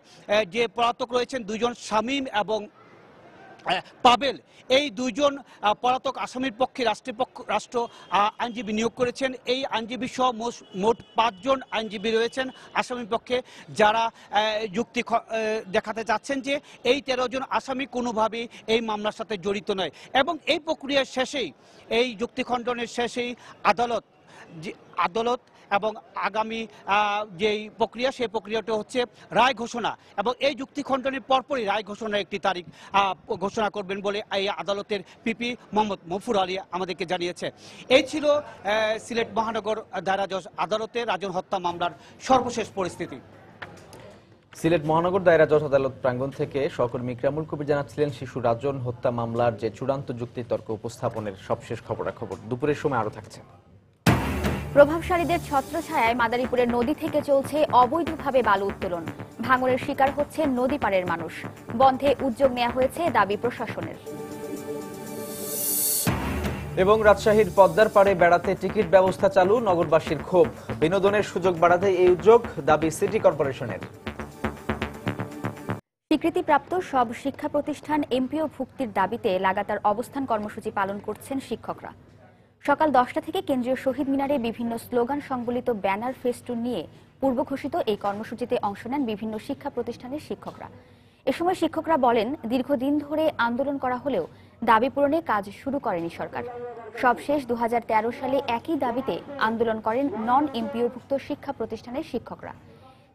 যে পলাতক রয়েছেন 2 জন শামীম এবং পাবেল, এই 2 জন পলাতক আসামির পক্ষে রাষ্ট্র আইনজীবী নিয়োগ করেছেন। এই আইনজীবী সহ মোট 5 জন আইনজীবী রয়েছেন আসামি পক্ষে, যারা যুক্তি দেখাতে চাচ্ছেন যে এই 13 জন আসামি কোনোভাবেই এই মামলার সাথে জড়িত নয়। এবং এই প্রক্রিয়ার শেষেই, এই যুক্তি খণ্ডনের শেষেই আদালত আদালত এবং আগামী যেই প্রক্রিয়া সেই প্রক্রিয়াটা হচ্ছে রায় ঘোষণা, এবং এই যুক্তি খণ্ডনের পরপরই রায় ঘোষণার একটি তারিখ ঘোষণা করবেন বলে এই আদালতের পিপি মোহাম্মদ মফুর আলী আমাদেরকে জানিয়েছে। এই ছিল সিলেট মহানগর দায়রা জজ আদালতে রাজন হত্যা মামলার সর্বশেষ পরিস্থিতি। সিলেট মহানগর দায়রা জজ আদালত প্রাঙ্গণ থেকে সহকর্মী ইকরামুল কবির জানাচ্ছিলেন শিশু রাজন হত্যা মামলার যে চূড়ান্ত যুক্তিতর্ক উপস্থাপনের সবশেষ খবরাখবর দুপুরের সময় আরো থাকছে। প্রভাবশালীদের ছত্রছায়ায় মাদারীপুরের নদী থেকে চলছে অবৈধভাবে বালু উত্তোলন। ভাঙনের শিকার হচ্ছে নদী পাড়ের মানুষ। বন্ধে উদ্যোগ নেওয়া হয়েছে দাবি প্রশাসনের। এবং রাজশাহীর পদ্মার পাড়ে বেড়াতে টিকিট ব্যবস্থা চালু, নগরবাসীর ক্ষোভ। বিনোদনের সুযোগ বাড়াতে এই উদ্যোগ, দাবি সিটি কর্পোরেশনের। স্বীকৃতিপ্রাপ্ত সব শিক্ষা প্রতিষ্ঠান এমপিও ভুক্তির দাবিতে লাগাতার অবস্থান কর্মসূচি পালন করছেন শিক্ষকরা। সকাল 10টা থেকে কেন্দ্রীয় শহীদ মিনারে বিভিন্ন স্লোগান সংবলিত ব্যানার ফেস্টুন নিয়ে পূর্ব ঘোষিত এই কর্মসূচিতে অংশ নেন বিভিন্ন শিক্ষা প্রতিষ্ঠানের শিক্ষকরা। এ সময় শিক্ষকরা বলেন, দীর্ঘদিন ধরে আন্দোলন করা হলেও দাবি পূরণে কাজ শুরু করেনি সরকার। সবশেষ 2013 সালে একই দাবিতে আন্দোলন করেন নন এমপিওভুক্ত শিক্ষা প্রতিষ্ঠানের শিক্ষকরা।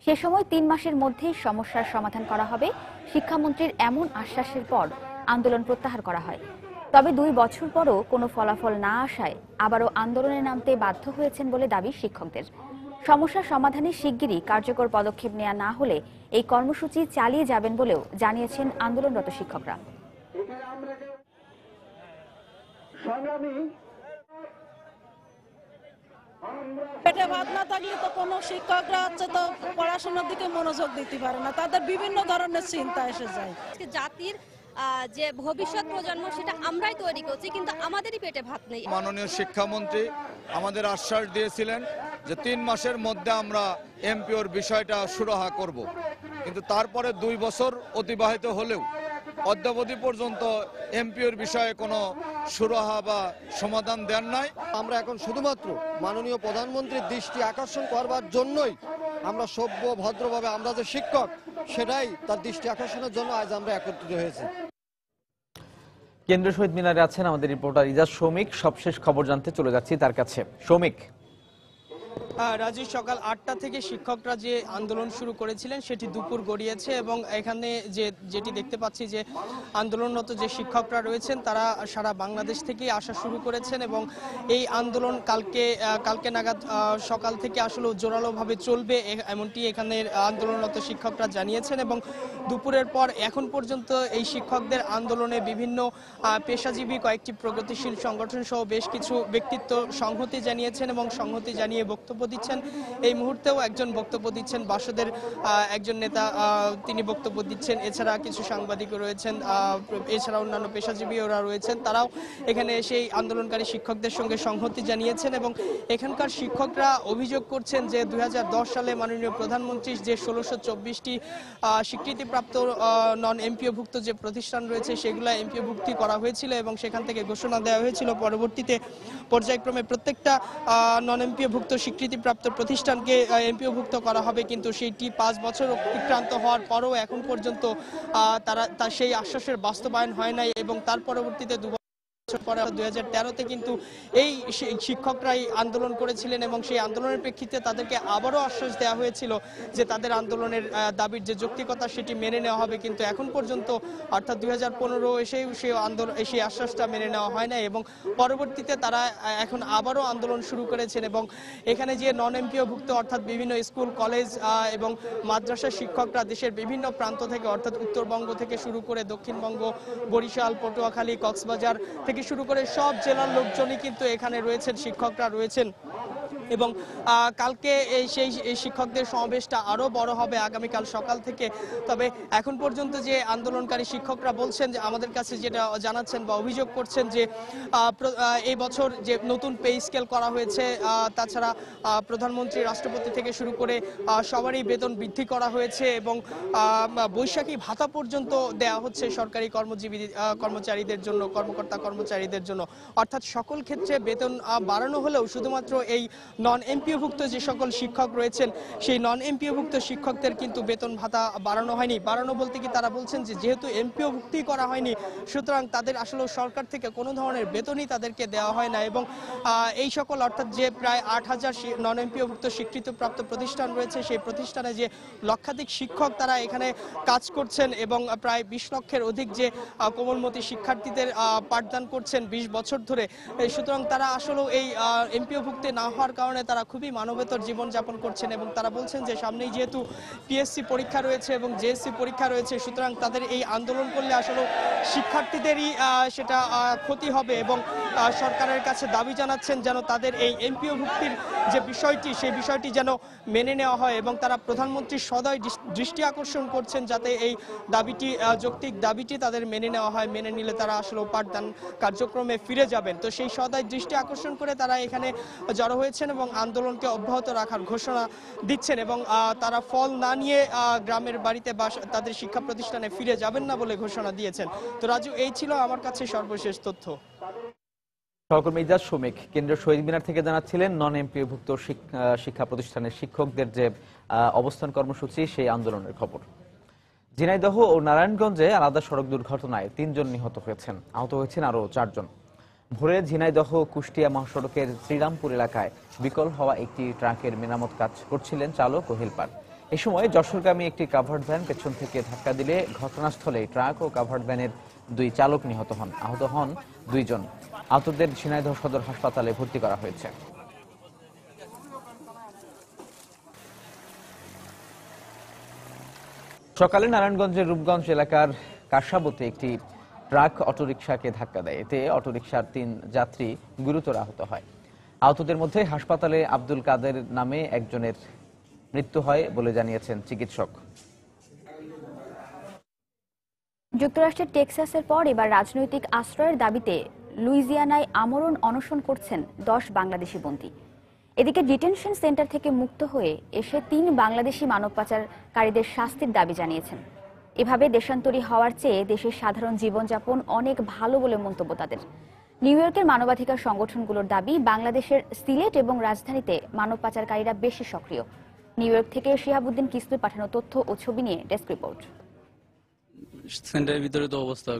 সে সময় 3 মাসের মধ্যেই সমস্যার সমাধান করা হবে শিক্ষামন্ত্রীর এমন আশ্বাসের পর আন্দোলন প্রত্যাহার করা হয়। তবে 2 বছর পরও কোনো ফলাফল না আসায় আবারও আন্দোলনে নামতে বাধ্য হয়েছেন বলে দাবি শিক্ষকদের। সমস্যা সমাধানে শিগগিরই কার্যকর পদক্ষেপ নেওয়া না হলে এই কর্মসূচি চালিয়ে যাবেন বলেও জানিয়েছেন আন্দোলনরত শিক্ষকরা। পেটে ভাত না থাকলে তো কোনো শিক্ষকরা হচ্ছে তো পড়াশোনার দিকে মনোযোগ দিতে পারে না, তাদের বিভিন্ন ধরনের চিন্তা এসে যায়। জাতির যে ভবিষ্যৎ প্রজন্ম সেটা আমরাই তৈরি করছি, কিন্তু আমাদেরই পেটে ভাত নেই। মাননীয় শিক্ষামন্ত্রী আমাদের আশ্বাস দিয়েছিলেন যে 3 মাসের মধ্যে আমরা এমপিওর বিষয়টা সুরাহা করব, কিন্তু তারপরে 2 বছর অতিবাহিত হলেও অদ্যাবধি পর্যন্ত এমপিওর বিষয়ে কোনো সুরাহা বা সমাধান দেন নাই। আমরা এখন শুধুমাত্র মাননীয় প্রধানমন্ত্রীর দৃষ্টি আকর্ষণ করবার জন্যই আমরা সভ্য ভদ্রভাবে আমরা যে শিক্ষক সেটাই তার দৃষ্টি আকর্ষণের জন্য আজ আমরা একত্রিত হয়েছি। কেন্দ্রীয় শহীদ মিনারে আছেন আমাদের রিপোর্টার ইজাজ সৌমিক। সবশেষ খবর জানতে চলে যাচ্ছি তার কাছে। সৌমিক, রাজু, সকাল 8টা থেকে শিক্ষকরা যে আন্দোলন শুরু করেছিলেন সেটি দুপুর গড়িয়েছে এবং এখানে যেটি দেখতে পাচ্ছি যে আন্দোলনরত যে শিক্ষকরা রয়েছেন তারা সারা বাংলাদেশ থেকেই আসা শুরু করেছেন এবং এই আন্দোলন কালকে নাগাদ সকাল থেকে আসলে জোরালোভাবে চলবে এমনটি এখানে আন্দোলনরত শিক্ষকরা জানিয়েছেন। এবং দুপুরের পর এখন পর্যন্ত এই শিক্ষকদের আন্দোলনে বিভিন্ন পেশাজীবী কয়েকটি প্রগতিশীল সংগঠন সহ বেশ কিছু ব্যক্তিত্ব সংহতি জানিয়েছেন এবং সংহতি জানিয়ে বক্তব্য দিচ্ছেন। এই মুহূর্তেও একজন বক্তব্য দিচ্ছেন, বাসদের একজন নেতা তিনি বক্তব্য দিচ্ছেন। এছাড়া কিছু সাংবাদিক রয়েছেন, এছাড়া অন্যান্য পেশাজীবী ওরা রয়েছেন, তারাও এখানে এসে আন্দোলনকারী শিক্ষকদের সঙ্গে সংহতি জানিয়েছেন। এবং এখানকার শিক্ষকরা অভিযোগ করছেন যে 2010 সালে মাননীয় প্রধানমন্ত্রী যে 1624টি স্বীকৃতিপ্রাপ্ত নন এমপিওভুক্ত যে প্রতিষ্ঠান রয়েছে সেগুলো এমপিওভুক্তি করা হয়েছিল এবং সেখান থেকে ঘোষণা দেওয়া হয়েছিল পরবর্তীতে পর্যায়ক্রমে প্রত্যেকটা নন এমপিওভুক্ত স্বীকৃতিপ্রাপ্ত প্রতিষ্ঠানকে এমপিওভুক্ত করা হবে, কিন্তু সেইটি 5 বছর অতিক্রান্ত হওয়ার পরও এখন পর্যন্ত তার সেই আশ্বাসের বাস্তবায়ন হয় নাই এবং তার পরবর্তীতে 2 বছর পরে 2013-তে কিন্তু এই শিক্ষকরাই আন্দোলন করেছিলেন এবং সেই আন্দোলনের প্রেক্ষিতে তাদেরকে আবারও আশ্বাস দেওয়া হয়েছিল যে তাদের আন্দোলনের দাবির যে যৌক্তিকতা সেটি মেনে নেওয়া হবে, কিন্তু এখন পর্যন্ত অর্থাৎ 2015 এসেও সেই আশ্বাসটা মেনে নেওয়া হয় না এবং পরবর্তীতে তারা এখন আবারও আন্দোলন শুরু করেছেন। এবং এখানে যে নন এমপিওভুক্ত অর্থাৎ বিভিন্ন স্কুল, কলেজ এবং মাদ্রাসার শিক্ষকরা দেশের বিভিন্ন প্রান্ত থেকে অর্থাৎ উত্তরবঙ্গ থেকে শুরু করে দক্ষিণবঙ্গ, বরিশাল, পটুয়াখালী, কক্সবাজার থেকে শুরু করে সব জেলার লোকজনই কিন্তু এখানে রয়েছেন, শিক্ষকরা রয়েছেন। এবং কালকে সেই শিক্ষকদের সমাবেশটা আরও বড় হবে আগামীকাল সকাল থেকে। তবে এখন পর্যন্ত যে আন্দোলনকারী শিক্ষকরা বলছেন যে আমাদের কাছে যেটা জানাচ্ছেন বা অভিযোগ করছেন যে এই বছর যে নতুন পে স্কেল করা হয়েছে, তাছাড়া প্রধানমন্ত্রী, রাষ্ট্রপতি থেকে শুরু করে সবারই বেতন বৃদ্ধি করা হয়েছে এবং বৈশাখী ভাতা পর্যন্ত দেয়া হচ্ছে সরকারি কর্মচারীদের জন্য, কর্মকর্তা কর্মচারীদের জন্য। অর্থাৎ সকল ক্ষেত্রে বেতন বাড়ানো হলেও শুধুমাত্র এই নন এমপিওভুক্ত যে সকল শিক্ষক রয়েছেন সেই নন এমপিওভুক্ত শিক্ষকদের কিন্তু বেতন ভাতা বাড়ানো হয়নি। বাড়ানো বলতে কি তারা বলছেন যে যেহেতু এমপিওভুক্তি করা হয়নি সুতরাং তাদের আসলে সরকার থেকে কোনো ধরনের বেতনই তাদেরকে দেওয়া হয় না এবং এই সকল অর্থাৎ যে প্রায় 8,000 নন এমপিওভুক্ত স্বীকৃতিপ্রাপ্ত প্রতিষ্ঠান রয়েছে সেই প্রতিষ্ঠানে যে লক্ষাধিক শিক্ষক তারা এখানে কাজ করছেন এবং প্রায় 20 লক্ষের অধিক যে কোমলমতি শিক্ষার্থীদের পাঠদান করছেন 20 বছর ধরে, সুতরাং তারা আসলে এই এমপিওভুক্তি না হওয়ার কারণে তারা খুবই মানবেতর জীবনযাপন করছেন এবং তারা বলছেন যে সামনেই যেহেতু পিএসসি পরীক্ষা রয়েছে এবং জেএসসি পরীক্ষা রয়েছে সুতরাং তাদের এই আন্দোলন করলে আসলে শিক্ষার্থীদেরই সেটা ক্ষতি হবে এবং সরকারের কাছে দাবি জানাচ্ছেন যেন তাদের এই এমপিওভুক্তির যে বিষয়টি সেই বিষয়টি যেন মেনে নেওয়া হয় এবং তারা প্রধানমন্ত্রীর সদয় দৃষ্টি আকর্ষণ করছেন যাতে এই দাবিটি যৌক্তিক দাবিটি তাদের মেনে নেওয়া হয়। মেনে নিলে তারা আসলে পাঠদান কার্যক্রমে ফিরে যাবেন। তো সেই সদয় দৃষ্টি আকর্ষণ করে তারা এখানে জড়ো হয়েছেন এবং আন্দোলনকে অব্যাহত রাখার ঘোষণা দিচ্ছেন এবং তারা ফল না নিয়ে গ্রামের বাড়িতে বা তাদের শিক্ষা প্রতিষ্ঠানে ফিরে যাবেন না বলে ঘোষণা দিয়েছেন। তো রাজু, এই ছিল আমার কাছে সর্বশেষ তথ্য। সহকর্মী ইজাজ শমিক কেন্দ্রীয় শহীদ মিনার থেকে জানাচ্ছিলেন নন এমপিওভুক্ত শিক্ষা প্রতিষ্ঠানের শিক্ষকদের যে অবস্থান কর্মসূচি সেই আন্দোলনের খবর। ঝিনাইদহ ও নারায়ণগঞ্জে আলাদা সড়ক দুর্ঘটনায় 3 জন নিহত হয়েছেন, আহত হয়েছেন আরো 4 জন। ভোরে ঝিনাইদহ কুষ্টিয়া মহাসড়কের শ্রীরামপুর এলাকায় বিকল হওয়া একটি ট্রাকের মেরামত কাজ করছিলেন চালক ও হেলপার। এ সময় যশোরগামী একটি কাভার্ড ভ্যান পেছন থেকে ধাক্কা দিলে ঘটনাস্থলে ট্রাক ও কাভার্ড ভ্যানের 2 চালক নিহত হন, আহত হন 2 জন। আহতদের ঝিনাইদহ সদর হাসপাতালে ভর্তি করা হয়েছে। সকালে নারায়ণগঞ্জের রূপগঞ্জ এলাকার কাশাবতে একটি ট্রাক অটোরিকশাকে ধাক্কা দেয়, এতে অটোরিকশার 3 যাত্রী গুরুতর আহত হয়। আহতদের মধ্যে হাসপাতালে আব্দুল কাদের নামে একজনের মৃত্যু হয় বলে জানিয়েছেন চিকিৎসক। যুক্তরাষ্ট্রের টেক্সাসের পর এবার রাজনৈতিক আশ্রয়ের দাবিতে লুইজিয়ানায় আমরণ অনশন করছেন 10 বাংলাদেশি বন্দী। এদিকে ডিটেনশন সেন্টার থেকে মুক্ত হয়ে এসে 3 বাংলাদেশি মানব পাচারকারীদের শাস্তির দাবি জানিয়েছেন। এভাবে দেশান্তরী হওয়ার চেয়ে দেশের সাধারণ জীবনযাপন অনেক ভালো বলে মন্তব্য তাদের। নিউ ইয়র্কের মানবাধিকার সংগঠনগুলোর দাবি, বাংলাদেশের সিলেট এবং রাজধানীতে মানব পাচারকারীরা বেশি সক্রিয়। নিউ ইয়র্ক থেকে শিহাবুদ্দিন কিসলুর পাঠানো তথ্য ও ছবি নিয়ে ডেস্ক রিপোর্ট।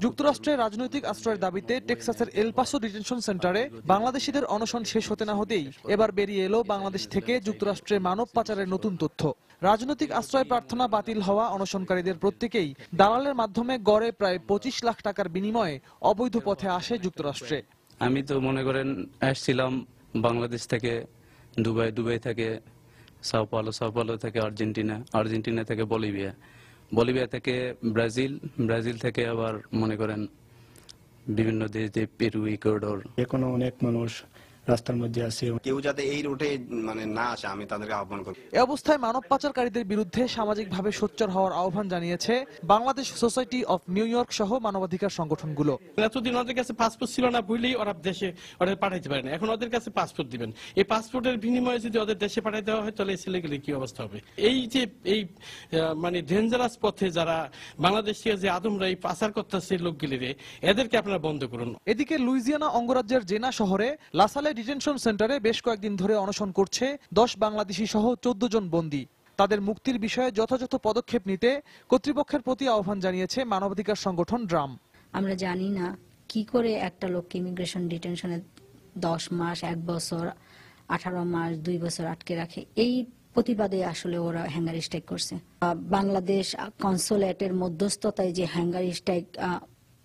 যুক্তরাষ্ট্রের রাজনৈতিক আশ্রয়ের দাবিতে টেক্সাসের এল পাসো ডিটেনশন সেন্টারে বাংলাদেশিদের অনশন শেষ হতে না হতেই এবার বেরিয়ে এলো বাংলাদেশ থেকে যুক্তরাষ্ট্রে মানব পাচারের নতুন তথ্য। রাজনৈতিক আশ্রয় প্রার্থনা বাতিল হওয়া অনশনকারীদের প্রত্যেকেই দালালের মাধ্যমে গড়ে প্রায় 25 লাখ টাকার বিনিময়ে অবৈধ পথে আসে যুক্তরাষ্ট্রে। আমি তো মনে করেন আসছিলাম বাংলাদেশ থেকে দুবাই থেকে সাও পাওলো থেকে আর্জেন্টিনা থেকে বলিভিয়া থেকে ব্রাজিল থেকে আবার মনে করেন বিভিন্ন দেশ, পেরু, ইকুয়েডর। এখনো অনেক মানুষ রাস্তার মধ্যে আছে, কেউ যাতে এই রুটে না আসে আমি তাদেরকে আহ্বান করব। এই অবস্থায় মানব পাচারকারীদের বিরুদ্ধে সামাজিকভাবে সোচ্চার হওয়ার আহ্বান জানিয়েছে Bangladesh society of new York সহ মানবাধিকার সংগঠনগুলো। এতদিন ওদের কাছে পাসপোর্ট ছিল না বলেই ওরা দেশে ওদের পাঠাইতে পারে না, এখন ওদের কাছে পাসপোর্ট দিবেন। এই পাসপোর্টের বিনিময়ে যদি ওদের দেশে পাঠাই দেওয়া হয় তাহলে ছেলেগুলি কি অবস্থা হবে? এই যে এই ডেঞ্জারাস পথে যারা বাংলাদেশ থেকে যে আদমরা এই পাচার করতেছে লোকগুলিরে, এদেরকে আপনারা বন্ধ করুন। এদিকে লুইজিয়ানা অঙ্গরাজ্যের জেনা শহরে লাসালে ডিটেনশন সেন্টারে বেশ কয়েকদিন ধরে অনশন করছে 10 বাংলাদেশি সহ 14 জন বন্দী। তাদের মুক্তির বিষয়ে যথাযথ পদক্ষেপ নিতে কর্তৃপক্ষের প্রতি আহ্বান জানিয়েছে মানবাধিকার সংগঠন ড্রাম। আমরা জানি না কি করে একটা লোককে ইমিগ্রেশন ডিটেনশনে 10 মাস, 1 বছর, 18 মাস, 2 বছর আটকে রাখে। এই প্রতিবাদে আসলে ওরা হ্যাঙ্গার স্ট্রাইক করছে। বাংলাদেশ কনসুলেটের মধ্যস্থতায় যে হ্যাঙ্গার স্ট্রাইক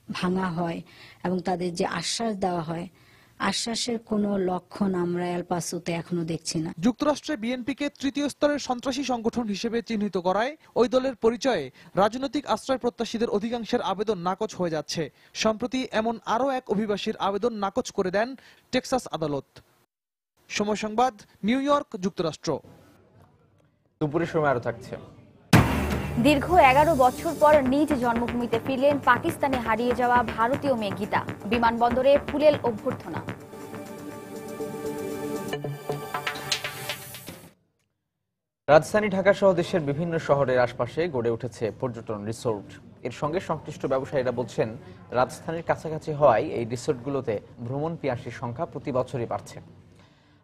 ভাঙা হয় এবং তাদের যে আশ্বাস দেওয়া হয়, আশ্বাসের কোনো লক্ষণ আমরা এল পাসোতে এখনো দেখছি না। যুক্তরাষ্ট্রে বিএনপিকে তৃতীয় স্তরের সন্ত্রাসী সংগঠন হিসেবে চিহ্নিত করায় ওই দলের পরিচয়ে রাজনৈতিক আশ্রয় প্রত্যাশীদের অধিকাংশের আবেদন নাকচ হয়ে যাচ্ছে। সম্প্রতি এমন আরও এক অভিবাসীর আবেদন নাকচ করে দেন টেক্সাস আদালত। সময় সংবাদ, নিউ ইয়র্ক, যুক্তরাষ্ট্র। দুপুরের সময় আরো থাকছে। দীর্ঘ 11 বছর পর নিজ জন্মভূমিতে ফিরলেন পাকিস্তানে হারিয়ে যাওয়া ভারতীয় মেয়ে গীতা। বিমানবন্দরে ফুলেল অভ্যর্থনা। রাজধানী ঢাকা সহ দেশের বিভিন্ন শহরের আশপাশে গড়ে উঠেছে পর্যটন রিসোর্ট। এর সঙ্গে সংশ্লিষ্ট ব্যবসায়ীরা বলছেন, রাজধানীর কাছাকাছি হওয়ায় এই রিসোর্টগুলোতে ভ্রমণ পিয়াসীর সংখ্যা প্রতি বছরই বাড়ছে।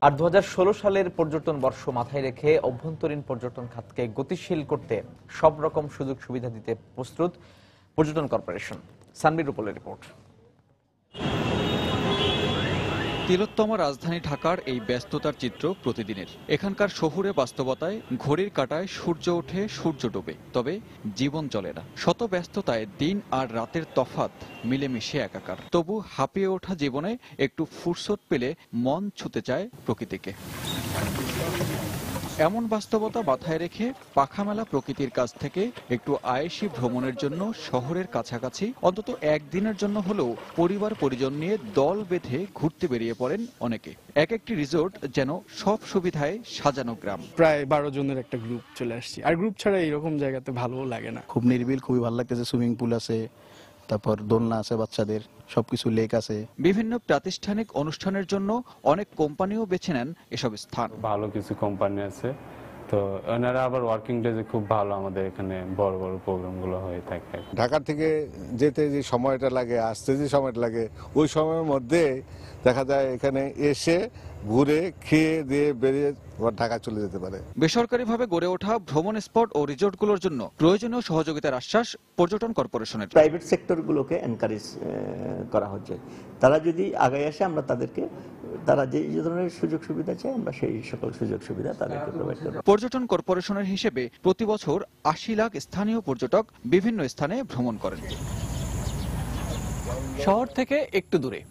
আর 2016 সালের পর্যটন বর্ষ মাথায় রেখে অভ্যন্তরীণ পর্যটন খাতকে গতিশীল করতে সব রকম সুযোগ সুবিধা দিতে প্রস্তুত পর্যটন কর্পোরেশন। সানবির রূপলের রিপোর্ট। তিলোত্তমা রাজধানী ঢাকার এই ব্যস্ততার চিত্র প্রতিদিনের। এখানকার শহুরে বাস্তবতায় ঘড়ির কাঁটায় সূর্য ওঠে, সূর্য ডোবে, তবে জীবন চলে না। শত ব্যস্ততায় দিন আর রাতের তফাৎ মিলেমিশে একাকার। তবু হাঁপিয়ে ওঠা জীবনে একটু ফুরসত পেলে মন ছুতে চায় প্রকৃতিকে। এমন বাস্তবতা মাথায় রেখে পাখামেলা প্রকৃতির কাছ থেকে একটু আয়েশি ভ্রমণের জন্য শহরের কাছাকাছি অন্তত একদিনের জন্য হলেও পরিবার পরিজন নিয়ে দল বেঁধে ঘুরতে বেরিয়ে পড়েন অনেকে। এক একটি রিসোর্ট যেন সব সুবিধায় সাজানো গ্রাম। প্রায় 12 জনের একটা গ্রুপ চলে আসছি। আর গ্রুপ ছাড়া এরকম জায়গাতে ভালোও লাগে না। খুব নিরিবিল, খুবই ভালো লাগতেছে। সুইমিং পুল আছে, তারপর দোলনা আছে বাচ্চাদের, সবকিছু লেক আছে। বিভিন্ন প্রাতিষ্ঠানিক অনুষ্ঠানের জন্য অনেক কোম্পানিও বেছে নেন এসব স্থান। ভালো কিছু কোম্পানি আছে, তো ওনারা আবার ওয়ার্কিং ডেজে খুব ভালো আমাদের এখানে বড় বড় প্রোগ্রামগুলো হয়ে থাকে। ঢাকা থেকে যেতে যে সময়টা লাগে, আসতে যে সময়টা লাগে, ওই সময়ের মধ্যে দেখা যায় এখানে এসে ঘুরে খেয়ে দিয়ে বেরিয়ে ঢাকা চলে যেতে পারে। বেসরকারিভাবে গড়ে ওঠা ভ্রমণ স্পট ও রিসোর্টগুলোর জন্য প্রয়োজনীয় সহযোগিতার আশ্বাস পর্যটন কর্পোরেশনের। প্রাইভেট সেক্টরগুলোকে এনকারেজ করা হচ্ছে। তারা যদি আগায় আসে, আমরা তাদেরকে, তারা যে ধরনের সুযোগ সুবিধা চায়, আমরা সেই সকল সুযোগ সুবিধা তাদেরকে প্রোভাইড করব। পর্যটন কর্পোরেশনের হিসেবে প্রতি বছর ৮০ লাখ স্থানীয় পর্যটক বিভিন্ন স্থানে ভ্রমণ করেন। শহর থেকে একটু দূরে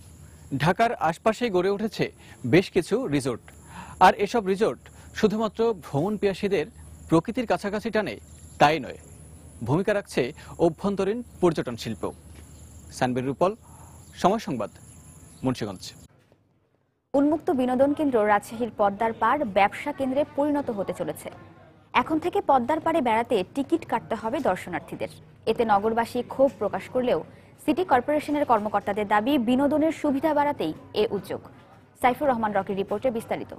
ঢাকার আশপাশে গড়ে উঠেছে বেশ কিছু রিসোর্ট। আর এসব রিসোর্ট শুধুমাত্র ভ্রমণ পিয়াসীদের প্রকৃতির কাছাকাছি টানে তাই নয়, ভূমিকা রাখছে অভ্যন্তরীণ পর্যটন শিল্প। সানবির রূপল, সময় সংবাদ, মুন্সিগঞ্জ। উন্মুক্ত বিনোদন কেন্দ্র রাজশাহীর পদ্মার পাড় ব্যবসা কেন্দ্রে পরিণত হতে চলেছে। এখন থেকে পদ্মার পাড়ে বেড়াতে টিকিট কাটতে হবে দর্শনার্থীদের। এতে নগরবাসী ক্ষোভ প্রকাশ করলেও সিটি কর্পোরেশনের কর্মকর্তাদের দাবি বিনোদনের সুবিধা বাড়াতেই এ উদ্যোগ। সাইফুর রহমান রকির রিপোর্টে বিস্তারিত।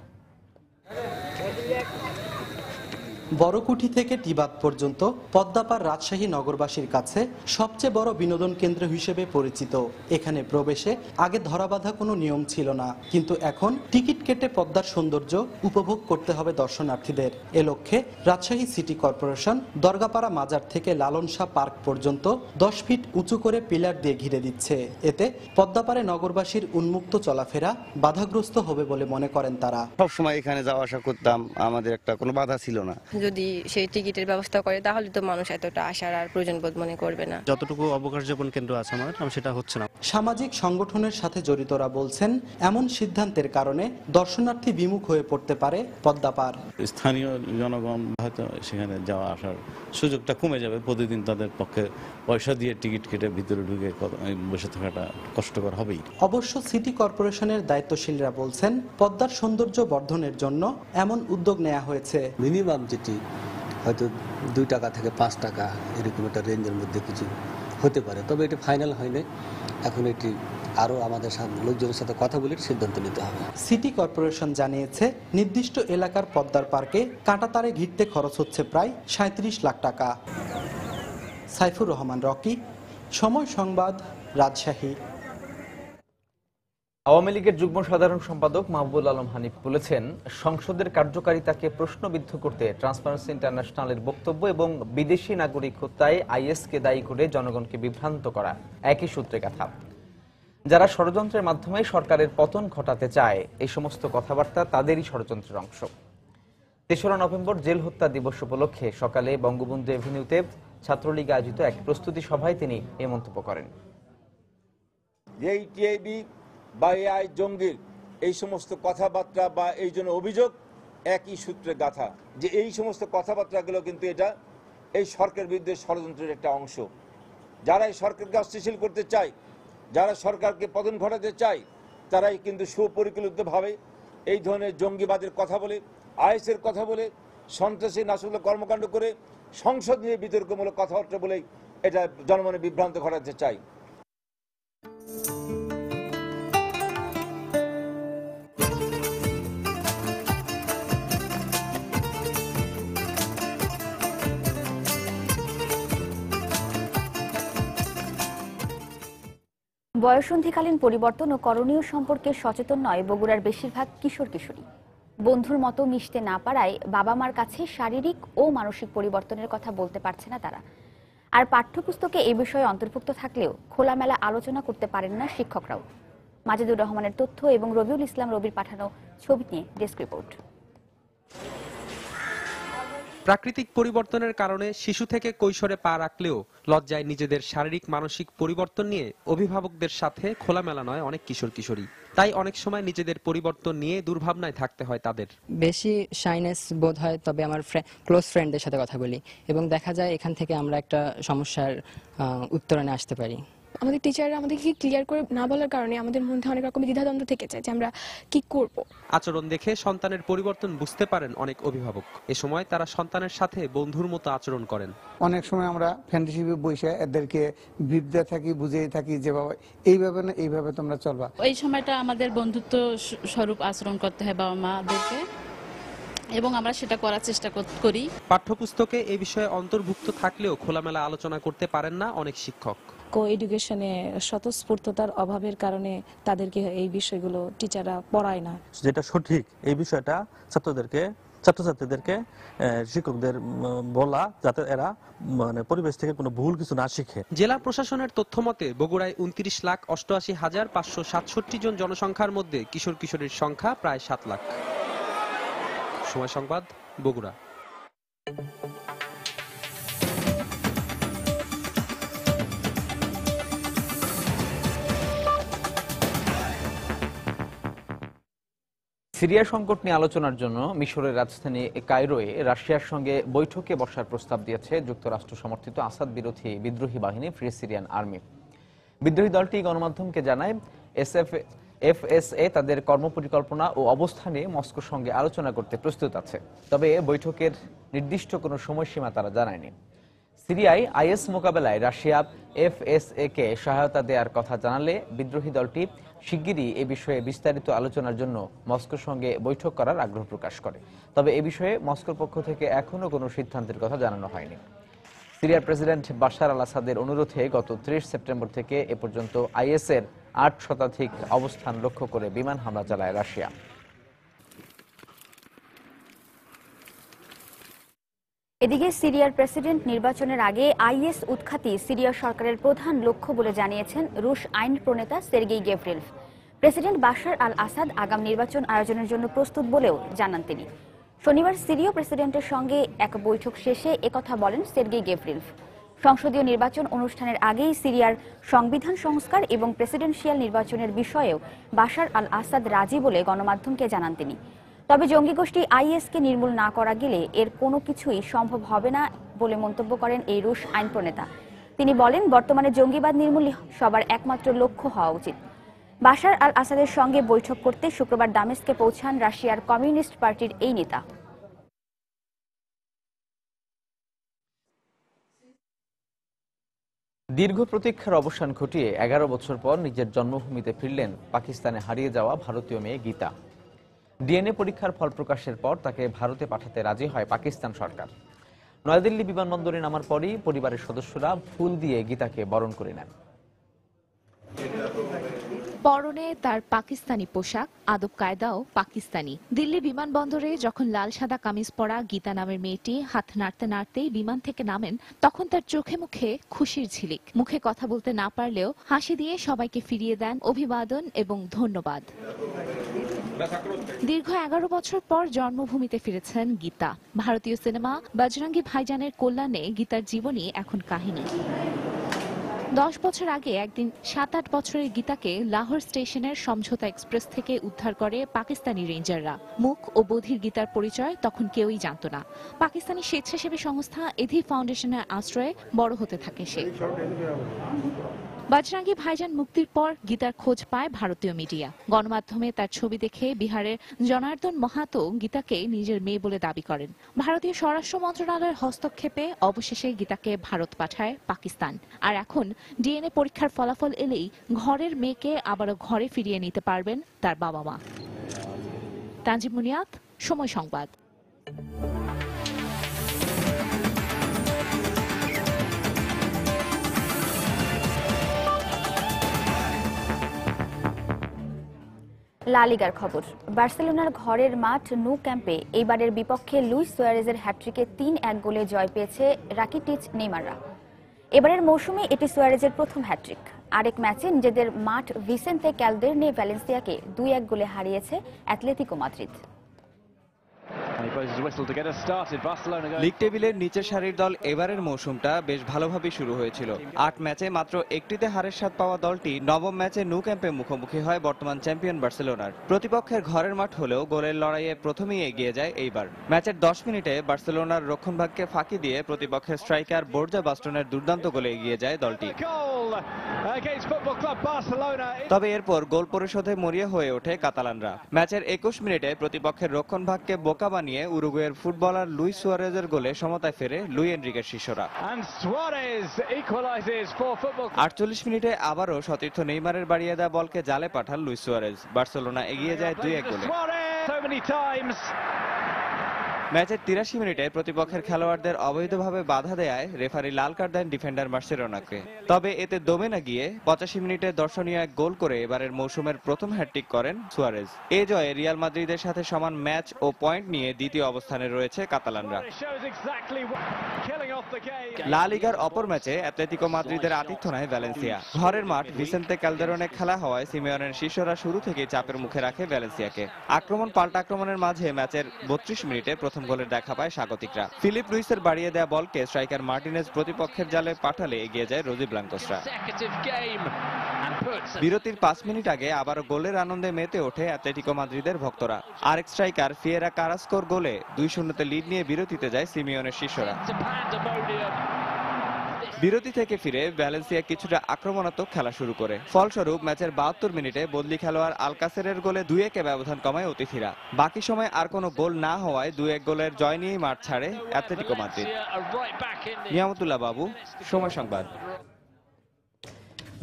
বড়কুঠি থেকে টিবাদ পর্যন্ত পদ্মাপাড় রাজশাহী নগরবাসীর কাছে সবচেয়ে বড় বিনোদন কেন্দ্র হিসেবে পরিচিত। এখানে প্রবেশে আগে ধরাবাঁধা কোনো নিয়ম ছিল না, কিন্তু এখন টিকিট কেটে পদ্মার সৌন্দর্য উপভোগ করতে হবে দর্শনার্থীদের। এ লক্ষ্যে রাজশাহী সিটি কর্পোরেশন দরগাপাড়া মাজার থেকে লালন শাহ পার্ক পর্যন্ত 10 ফিট উঁচু করে পিলার দিয়ে ঘিরে দিচ্ছে। এতে পদ্মাপাড়ে নগরবাসীর উন্মুক্ত চলাফেরা বাধাগ্রস্ত হবে বলে মনে করেন তারা। সবসময় এখানে যাওয়া আসা করতাম, আমাদের একটা কোনো বাধা ছিল না। যদি সেই টিকিটের ব্যবস্থা করে তাহলে তো মানুষ এতটা আসার আর প্রয়োজন বোধ মনে করবে না। যতটুকু অবকাশ যাপন কেন্দ্র আছে আমাদের, সেটা হচ্ছে না। সামাজিক সংগঠনের সাথে জড়িতরা বলছেন, এমন সিদ্ধান্তের কারণে দর্শনার্থী বিমুখ হয়ে পড়তে পারে পদ্মাপাড়। স্থানীয় জনগণ হয়তো সেখানে যাওয়া আসার সুযোগটা কমে যাবে। প্রতিদিন তাদের পক্ষে পয়সা দিয়ে টিকিট কেটে ভিতরে ঢুকে বসে থাকাটা কষ্টকর হবেই। অবশ্য সিটি কর্পোরেশনের দায়িত্বশীলরা বলছেন, পদ্মার সৌন্দর্য বর্ধনের জন্য এমন উদ্যোগ নেওয়া হয়েছে। মিনিমাম যেটি হয়তো 2 টাকা থেকে 5 টাকা এরকম একটা রেঞ্জের মধ্যে কিছু হতে পারে, তবে এটি ফাইনাল হয়নি। এখন এটি আরও আমাদের লোকজনের সাথে কথা বলে সিদ্ধান্ত নিতে হবে। সিটি কর্পোরেশন জানিয়েছে, নির্দিষ্ট এলাকার পদ্মার পার্কে কাঁটাতারে ঘিরতে খরচ হচ্ছে প্রায় 37 লাখ টাকা। সাইফুর রহমান রকি, সময় সংবাদ, রাজশাহী। আওয়ামী লীগের যুগ্ম সাধারণ সম্পাদক মাহবুবুল আলম হানিফ বলেছেন, সংসদের কার্যকারিতাকে প্রশ্নবিদ্ধ করতে ট্রান্সপারেন্সি ইন্টারন্যাশনালের বক্তব্য এবং বিদেশি নাগরিক হত্যায় আইএসকে দায়ী করে জনগণকে বিভ্রান্ত করা একই সূত্রে গাঁথা। যারা ষড়যন্ত্রের মাধ্যমে সরকারের পতন ঘটাতে চায়, এই সমস্ত কথাবার্তা তাদেরই ষড়যন্ত্রের অংশ। ৩রা নভেম্বর জেল হত্যা দিবস উপলক্ষে সকালে বঙ্গবন্ধু এভিনিউতে ছাত্রলীগ আয়োজিত এক প্রস্তুতি সভায় তিনি এ মন্তব্য করেন। বা এআই জঙ্গির এই সমস্ত কথাবার্তা বা এই জন্য অভিযোগ একই সূত্রে গাঁথা, যে এই সমস্ত কথাবার্তাগুলো কিন্তু এটা এই সরকারের বিরুদ্ধে ষড়যন্ত্রের একটা অংশ। যারা এই সরকারকে অস্থিতিশীল করতে চায়, যারা সরকারকে পতন ঘটাতে চায়, তারাই কিন্তু সুপরিকল্পিতভাবে এই ধরনের জঙ্গিবাদের কথা বলে, আইএসের কথা বলে, সন্ত্রাসী নাশকতা কর্মকাণ্ড করে, সংসদ নিয়ে বিতর্কমূলক কথাবার্তা বলে এটা জনমনে বিভ্রান্ত ঘটাতে চায়। বয়সন্ধিকালীন পরিবর্তন ও করণীয় সম্পর্কে সচেতন নয় বগুড়ার বেশিরভাগ কিশোর কিশোরী। বন্ধুর মতো মিশতে না পারায় বাবা মার কাছে শারীরিক ও মানসিক পরিবর্তনের কথা বলতে পারছে না তারা। আর পাঠ্যপুস্তকে এই বিষয়ে অন্তর্ভুক্ত থাকলেও খোলামেলা আলোচনা করতে পারেন না শিক্ষকরাও। মাজেদুর রহমানের তথ্য এবং রবিউল ইসলাম রবির পাঠানো ছবি নিয়ে ডেস্ক রিপোর্ট। প্রাকৃতিক পরিবর্তনের কারণে শিশু থেকে কৈশোরে পা রাখলেও লজ্জায় নিজেদের শারীরিক মানসিক পরিবর্তন নিয়ে অভিভাবকদের সাথে খোলামেলা নয় অনেক কিশোর কিশোরী। তাই অনেক সময় নিজেদের পরিবর্তন নিয়ে দুর্ভাবনায় থাকতে হয় তাদের। বেশি শাইনেস বোধ হয়, তবে আমার ক্লোজ ফ্রেন্ডের সাথে কথা বলি এবং দেখা যায় এখান থেকে আমরা একটা সমস্যার উত্তরণে আসতে পারি। আমাদের টিচাররা আমাদেরকে ক্লিয়ার করে না বলার কারণে আমাদের মধ্যে অনেক রকমের দ্বিধাদ্বন্দ্ব থেকে যায় যে আমরা কি করব। আচরণ দেখে সন্তানের পরিবর্তন বুঝতে পারেন অনেক অভিভাবক। এ সময় তারা সন্তানের সাথে বন্ধুর মতো আচরণ করেন। অনেক সময় আমরা ফ্যান্টাসিতে বসে এদেরকে বিপদে থাকি, বুঝিয়ে থাকি যে বাবা এইভাবে না এইভাবে তোমরা চলবা। এই সময়টা আমাদের বন্ধুত্ব স্বরূপ আচরণ করতে হয় বাবা মাদেরকে এবং আমরা সেটা করার চেষ্টা করি। পাঠ্যপুস্তকে এই বিষয়ে অন্তর্ভুক্ত থাকলেও খোলামেলা আলোচনা করতে পারেন না অনেক শিক্ষক। কো এডুকেশনে স্বতঃস্ফূর্ততার অভাবের কারণে তাদেরকে এই বিষয়গুলো টিচাররা পড়ায় না। যেটা সঠিক এই বিষয়টা ছাত্রছাত্রীদেরকে শিক্ষকদের বলা, যাতে এরা পরিবেশ থেকে কোনো ভুল কিছু না শিখে। জেলা প্রশাসনের তথ্য মতে বগুড়ায় 29,88,567 জন জনসংখ্যার মধ্যে কিশোর কিশোরীর সংখ্যা প্রায় 7 লাখ। সময় সংবাদ, বগুড়া। সিরিয়া সংকট নিয়ে আলোচনার জন্য মিশরের রাজধানী কায়রোয়ে রাশিয়ার সঙ্গে বৈঠকে বসার প্রস্তাব দিয়েছে যুক্তরাষ্ট্র সমর্থিত আসাদ বিরোধী বিদ্রোহী বাহিনী ফ্রি সিরিয়ান আর্মি। বিদ্রোহী দলটি গণমাধ্যমকে জানায় এফএসএ তাদের কর্মপরিকল্পনা ও অবস্থানে মস্কোর সঙ্গে আলোচনা করতে প্রস্তুত আছে, তবে বৈঠকের নির্দিষ্ট কোনো সময়সীমা তারা জানায়নি। সিরিয়ায় আইএস মোকাবেলায় রাশিয়া এফএসএ কে সহায়তা দেওয়ার কথা জানালে বিদ্রোহী দলটি শিগগিরই এ বিষয়ে বিস্তারিত আলোচনার জন্য মস্কোর সঙ্গে বৈঠক করার আগ্রহ প্রকাশ করে, তবে এ বিষয়ে মস্কোর পক্ষ থেকে এখনো কোনো সিদ্ধান্তের কথা জানানো হয়নি। সিরিয়ার প্রেসিডেন্ট বাশার আল আসাদের অনুরোধে গত 30 সেপ্টেম্বর থেকে এ পর্যন্ত আইএসের 8 শতাধিক অবস্থান লক্ষ্য করে বিমান হামলা চালায় রাশিয়া। এদিকে সিরিয়ার প্রেসিডেন্ট নির্বাচনের আগে আইএস উৎখাতই সিরিয়া সরকারের প্রধান লক্ষ্য বলে জানিয়েছেন রুশ আইন প্রণেতা সের্গেই গেভ্রিলভ। প্রেসিডেন্ট বাশার আল আসাদ আগাম নির্বাচন আয়োজনের জন্য প্রস্তুত বলেও জানান তিনি। শনিবার সিরীয় প্রেসিডেন্টের সঙ্গে এক বৈঠক শেষে একথা বলেন সের্গেই গেভ্রিলভ। সংসদীয় নির্বাচন অনুষ্ঠানের আগেই সিরিয়ার সংবিধান সংস্কার এবং প্রেসিডেন্সিয়াল নির্বাচনের বিষয়েও বাশার আল আসাদ রাজি বলে গণমাধ্যমকে জানান তিনি। তবে জঙ্গি গোষ্ঠী আইএসকে নির্মূল না করা গেলে এর কোনো কিছুই সম্ভব হবে না বলে মন্তব্য করেন এই রুশ আইন প্রণেতা। তিনি বলেন, বর্তমানে জঙ্গিবাদ নির্মূল সবার একমাত্র লক্ষ্য হওয়া উচিত। বাশার আল আসাদের সঙ্গে বৈঠক করতে শুক্রবার দামেস্কে পৌঁছান রাশিয়ার কমিউনিস্ট পার্টির এই নেতা। দীর্ঘ প্রতীক্ষার অবসান ঘটিয়ে 11 বছর পর নিজের জন্মভূমিতে ফিরলেন পাকিস্তানে হারিয়ে যাওয়া ভারতীয় মেয়ে গীতা। ডিএনএ পরীক্ষার ফল প্রকাশের পর তাকে ভারতে পাঠাতে রাজি হয় পাকিস্তান সরকার। নয়াদিল্লি বিমানবন্দরে নামার পরই পরিবারের সদস্যরা ফুল দিয়ে গীতাকে বরণ করে নেন। পরনে তার পাকিস্তানি পোশাক, আদব কায়দাও পাকিস্তানি। দিল্লি বিমানবন্দরে যখন লাল সাদা কামিজ পরা গীতা নামের মেয়েটি হাত নাড়তে নাড়তেই বিমান থেকে নামেন, তখন তার চোখে মুখে খুশির ঝিলিক। মুখে কথা বলতে না পারলেও হাসি দিয়ে সবাইকে ফিরিয়ে দেন অভিবাদন এবং ধন্যবাদ। দীর্ঘ 11 বছর পর জন্মভূমিতে ফিরেছেন গীতা। ভারতীয় সিনেমা বজরঙ্গি ভাইজানের কল্যাণে গীতার জীবনী এখন কাহিনী। 10 বছর আগে একদিন 7-8 বছরের গীতাকে লাহোর স্টেশনের সমঝোতা এক্সপ্রেস থেকে উদ্ধার করে পাকিস্তানি রেঞ্জাররা। মুখ ও বধির গীতার পরিচয় তখন কেউই জানত না। পাকিস্তানি স্বেচ্ছাসেবী সংস্থা এধি ফাউন্ডেশনের আশ্রয়ে বড় হতে থাকে সে। বজরঙ্গি ভাইজান মুক্তির পর গীতার খোঁজ পায় ভারতীয় মিডিয়া। গণমাধ্যমে তার ছবি দেখে বিহারের জনার্দন মাহাতো গীতাকে নিজের মেয়ে বলে দাবি করেন। ভারতীয় স্বরাষ্ট্র মন্ত্রণালয়ের হস্তক্ষেপে অবশেষে গীতাকে ভারত পাঠায় পাকিস্তান। আর এখন ডিএনএ পরীক্ষার ফলাফল এলেই ঘরের মেয়েকে আবারও ঘরে ফিরিয়ে নিতে পারবেন তার বাবা মা। তানজিম মুনিয়াত, সময় সংবাদ। লা লিগার খবর। বার্সেলোনার ঘরের মাঠ নু ক্যাম্পে এইবারের বিপক্ষে লুইস সুয়ারেজের হ্যাটট্রিকে ৩-১ গোলে জয় পেয়েছে রাকিটিচ নেইমাররা। এবারের মৌসুমে এটি সুয়ারেজের প্রথম হ্যাটট্রিক। আরেক ম্যাচে নিজেদের মাঠ ভিসেন্তে ক্যালদেরনে ভ্যালেন্সিয়াকে ২-১ গোলে হারিয়েছে অ্যাটলেটিকো মাদ্রিদ। লিগ টেবিলের নিচের সারির দল এবারের মৌসুমটা বেশ ভালোভাবে শুরু হয়েছিল। ৮ ম্যাচে মাত্র একটিতে হারের স্বাদ পাওয়া দলটি নবম ম্যাচে নু ক্যাম্পে মুখোমুখি হয় বর্তমান চ্যাম্পিয়ন বার্সেলোনার। প্রতিপক্ষের ঘরের মাঠ হলেও গোলের লড়াইয়ে প্রথমেই এগিয়ে যায় এইবার। ম্যাচের 10 মিনিটে বার্সেলোনার রক্ষণভাগকে ফাঁকি দিয়ে প্রতিপক্ষের স্ট্রাইকার বোর্জা বাস্টনের দুর্দান্ত গোলে এগিয়ে যায় দলটি। তবে এরপর গোল পরিশোধে মরিয়া হয়ে ওঠে কাতালানরা। ম্যাচের 21 মিনিটে প্রতিপক্ষের রক্ষণভাগকে বোকা বানিয়ে উরুগুয়ের ফুটবলার লুইস সুয়ারেজের গোলে সমতায় ফেরে লুই এনরিকের শিষ্যরা। 48 মিনিটে আবারও সতীর্থ নেইমারের বাড়িয়ে দেওয়া বলকে জালে পাঠান লুইস সুয়ারেজ। বার্সেলোনা এগিয়ে যায় 2-1 গোলে। ম্যাচের 83 মিনিটে প্রতিপক্ষের খেলোয়াড়দের অবৈধভাবে বাধা দেয় রেফারি লাল কার্ড দেন ডিফেন্ডার মার্সেলোনাকে। তবে এতে দমে না গিয়ে 85 মিনিটে দর্শনীয় এক গোল করে এবারের মৌসুমের প্রথম হ্যাটট্রিক করেন সুয়ারেজ। এ জয়ে রিয়াল মাদ্রিদের সাথে সমান ম্যাচ ও পয়েন্ট নিয়ে দ্বিতীয় অবস্থানে রয়েছে কাতালানরা। লা লিগার অপর ম্যাচে অ্যাটলেটিকো মাদ্রিদের আতিথ্য নেয় ভ্যালেন্সিয়া। ঘরের মাঠ ভিসেন্তে ক্যালদেরনে খেলা হওয়ায় সিমিওনের শিষ্যরা শুরু থেকেই চাপের মুখে রাখে ভ্যালেন্সিয়াকে। আক্রমণ পাল্টা আক্রমণের মাঝে ম্যাচের 32 মিনিটে প্রথম গোলের দেখা পায় স্বাগতিকরা। ফিলিপ লুইসের বাড়িয়ে দেয়া বলকে স্ট্রাইকার মার্টিনেজ প্রতিপক্ষের জালে পাঠালে এগিয়ে যায় রোজি ব্লাঙ্কোসরা। বিরতির 5 মিনিট আগে আবারও গোলের আনন্দে মেতে ওঠে অ্যাটলেটিকো মাদ্রিদের ভক্তরা। আরেক স্ট্রাইকার ফিয়েরা কারাস্কোর গোলে 2-0 লিড নিয়ে বিরতিতে যায় সিমিওনের শিষ্যরা। বিরতি থেকে ফিরে ভ্যালেন্সিয়া কিছুটা আক্রমণাত্মক খেলা শুরু করে। ফলস্বরূপ ম্যাচের 72 মিনিটে বদলি খেলোয়াড় আলকাসেরের গোলে 2-1 ব্যবধান কমায় অতিথিরা। বাকি সময় আর কোনো গোল না হওয়ায় 2-1 গোলের জয় নিয়েই মাঠ ছাড়ে অ্যাটলেটিকো মাদ্রিদ। নিয়ামতুল্লাহ বাবু, সময় সংবাদ।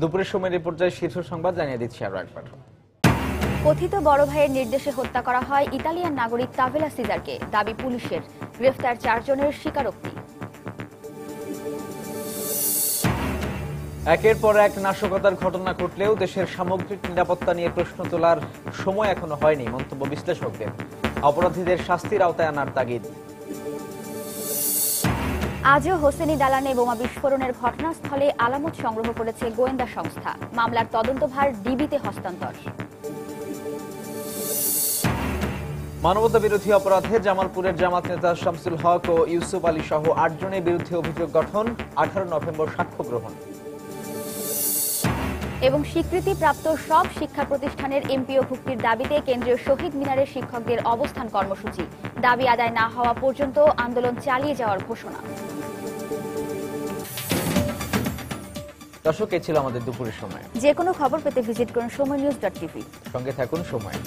দুপুরের সময় এই পর্যায়ে শীর্ষ সংবাদ জানিয়ে দিচ্ছি আরো একবার। কথিত বড় ভাইয়ের নির্দেশে হত্যা করা হয় ইতালিয়ান নাগরিক তাভেলা সিজারকে, দাবি পুলিশের। গ্রেফতার 4 জনের স্বীকারোক্তি। একের পর এক নাশকতার ঘটনা ঘটলেও দেশের সামগ্রিক নিরাপত্তা নিয়ে প্রশ্ন তোলার সময় এখনো হয়নি, মন্তব্য বিশ্লেষকদের। অপরাধীদের শাস্তির আওতায় আনার তাগিদ। আজও হোসেনি দালানে বোমা বিস্ফোরণের ঘটনাস্থলে আলামত সংগ্রহ করেছে গোয়েন্দা সংস্থা। মামলার তদন্তভার ডিবিতে হস্তান্তর। মানবতা বিরোধী অপরাধে জামালপুরের জামাত নেতা শামসুল হক ও ইউসুফ আলী সহ 8 জনের বিরুদ্ধে অভিযোগ গঠন। 18 নভেম্বর সাক্ষ্য গ্রহণ। এবং স্বীকৃতিপ্রাপ্ত সব শিক্ষা প্রতিষ্ঠানের এমপিও ভুক্তির দাবিতে কেন্দ্রীয় শহীদ মিনারের শিক্ষকদের অবস্থান কর্মসূচি। দাবি আদায় না হওয়া পর্যন্ত আন্দোলন চালিয়ে যাওয়ার ঘোষণা। দর্শক, এই ছিল আমাদের দুপুরের সময়। যে কোনো খবর পেতে ভিজিট করুন সময়নিউজ.টিভি। সঙ্গে থাকুন সময়।